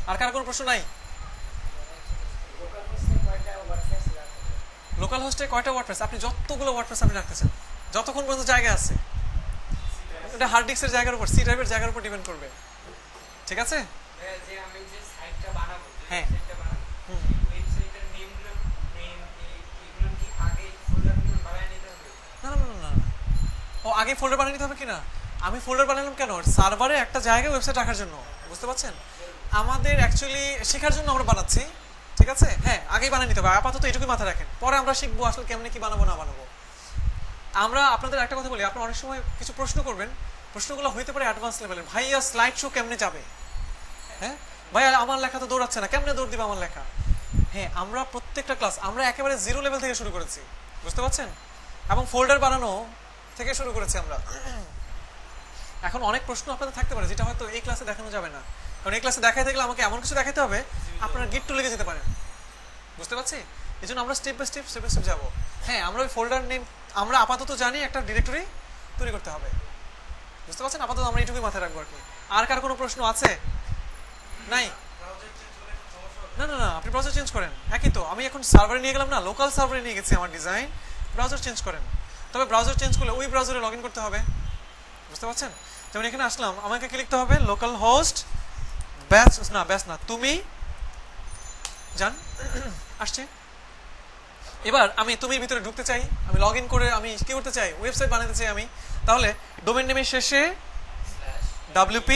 আর কারো কোনো প্রশ্ন নাই? লোকাল হোস্টে কয়টা ওয়ার্ডপ্রেস? আপনি যতগুলো ওয়ার্ডপ্রেস আপনি রাখতেছেন, যতক্ষণ পর্যন্ত জায়গা আছে। এটা হার্ড ডিস্কের জায়গার উপর, সি ড্রাইভের জায়গার উপর ডিপেন্ড করবে, ঠিক আছে? যে আমি যে সাইটটা বানাবো, হ্যাঁ। সাইটটা বানাবো, হুম। সেই ওয়েবসাইটের নেমগুলো এগুলো কি আগে ফোল্ডারগুলো বানিয়ে নিতে হবে? না না না না না। ও আগে ফোল্ডার বানিয়ে নিতে হবে কি না? আমি ফোল্ডার বানালাম কেন? সার্ভারে একটা জায়গায় ওয়েবসাইট রাখার জন্য, বুঝতে পারছেন? আমাদের অ্যাকচুয়ালি শেখার জন্য আমরা বানাচ্ছি, ঠিক আছে? হ্যাঁ, আগেই বানিয়ে নিতে হবে, আপাতত এটুকুই মাথায় রাখেন, পরে আমরা শিখবো আসলে কেমনে কি বানাবো না বানাবো। আমরা আপনাদের একটা কথা বলি, আপনারা অনেক সময় কিছু প্রশ্ন করবেন, প্রশ্নগুলো হইতে পারে অ্যাডভান্স লেভেলের, ভাইয়া স্লাইড শো কেমনে যাবে, হ্যাঁ ভাইয়া আমার লেখা তো দৌড়াচ্ছে না, কেমনে দৌড় দিবে আমার লেখা? হ্যাঁ, আমরা প্রত্যেকটা ক্লাস আমরা একেবারে জিরো লেভেল থেকে শুরু করেছি, বুঝতে পারছেন? এবং ফোল্ডার বানানো থেকে শুরু করেছি আমরা। এখন অনেক প্রশ্ন আপনাদের থাকতে পারে যেটা হয়তো এই ক্লাসে দেখানো যাবে না, কারণ এই ক্লাসে দেখাইতে গেলে আমাকে এমন কিছু দেখাতে হবে আপনারা গিট টু লেগে যেতে পারেন, বুঝতে পারছি? এই জন্য আমরা স্টেপ বাই স্টেপ যাবো। হ্যাঁ, আমরা ওই ফোল্ডার নেম আমরা আপাতত জানি একটা ডিরেক্টরি তৈরি করতে হবে, বুঝতে পারছেন? আপাতত আমরা এইটুকুই মাথায় রাখবো আর কি। আর কার কোনো প্রশ্ন আছে? নাই? না না না, আপনি ব্রাউজার চেঞ্জ করেন, একই তো। আমি এখন সার্ভারে নিয়ে গেলাম না, লোকাল সার্ভারে নিয়ে গেছি আমার ডিজাইন, ব্রাউজার চেঞ্জ করেন। তবে ব্রাউজার চেঞ্জ করলে ওই ব্রাউজারে লগ ইন করতে হবে, বুঝতে পারছেন? যেমন এখানে আসলাম, আমাকে কি লিখতে হবে? লোকাল হোস্ট ব্যাচ না তুমি জান আসছে। এবার আমি তুমির ভিতরে ঢুকতে চাই, আমি লগ ইন করে আমি কি করতে চাই? ওয়েবসাইট বানাতে চাই আমি। তাহলে ডোমেন নেমের শেষে WP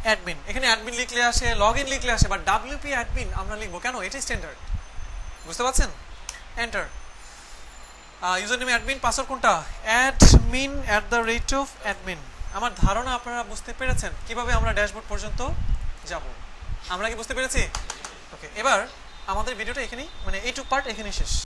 অ্যাডমিন, এখানে অ্যাডমিন লিখলে আসে, লগ ইন লিখলে আসে, বাট WP অ্যাডমিন আমরা লিখবো কেন? এটাই স্ট্যান্ডার্ড, বুঝতে পারছেন? Enter. User name admin, password কোনটা? admin@admin। আমার ধারণা আপনারা বুঝতে পেরেছেন কিভাবে আমরা ড্যাশবোর্ড পর্যন্ত যাব। আমরা কি বুঝতে পেরেছি? ওকে, এবার আমাদের ভিডিওটা এখানেই, মানে এইটুক পার্ট এখানেই শেষ।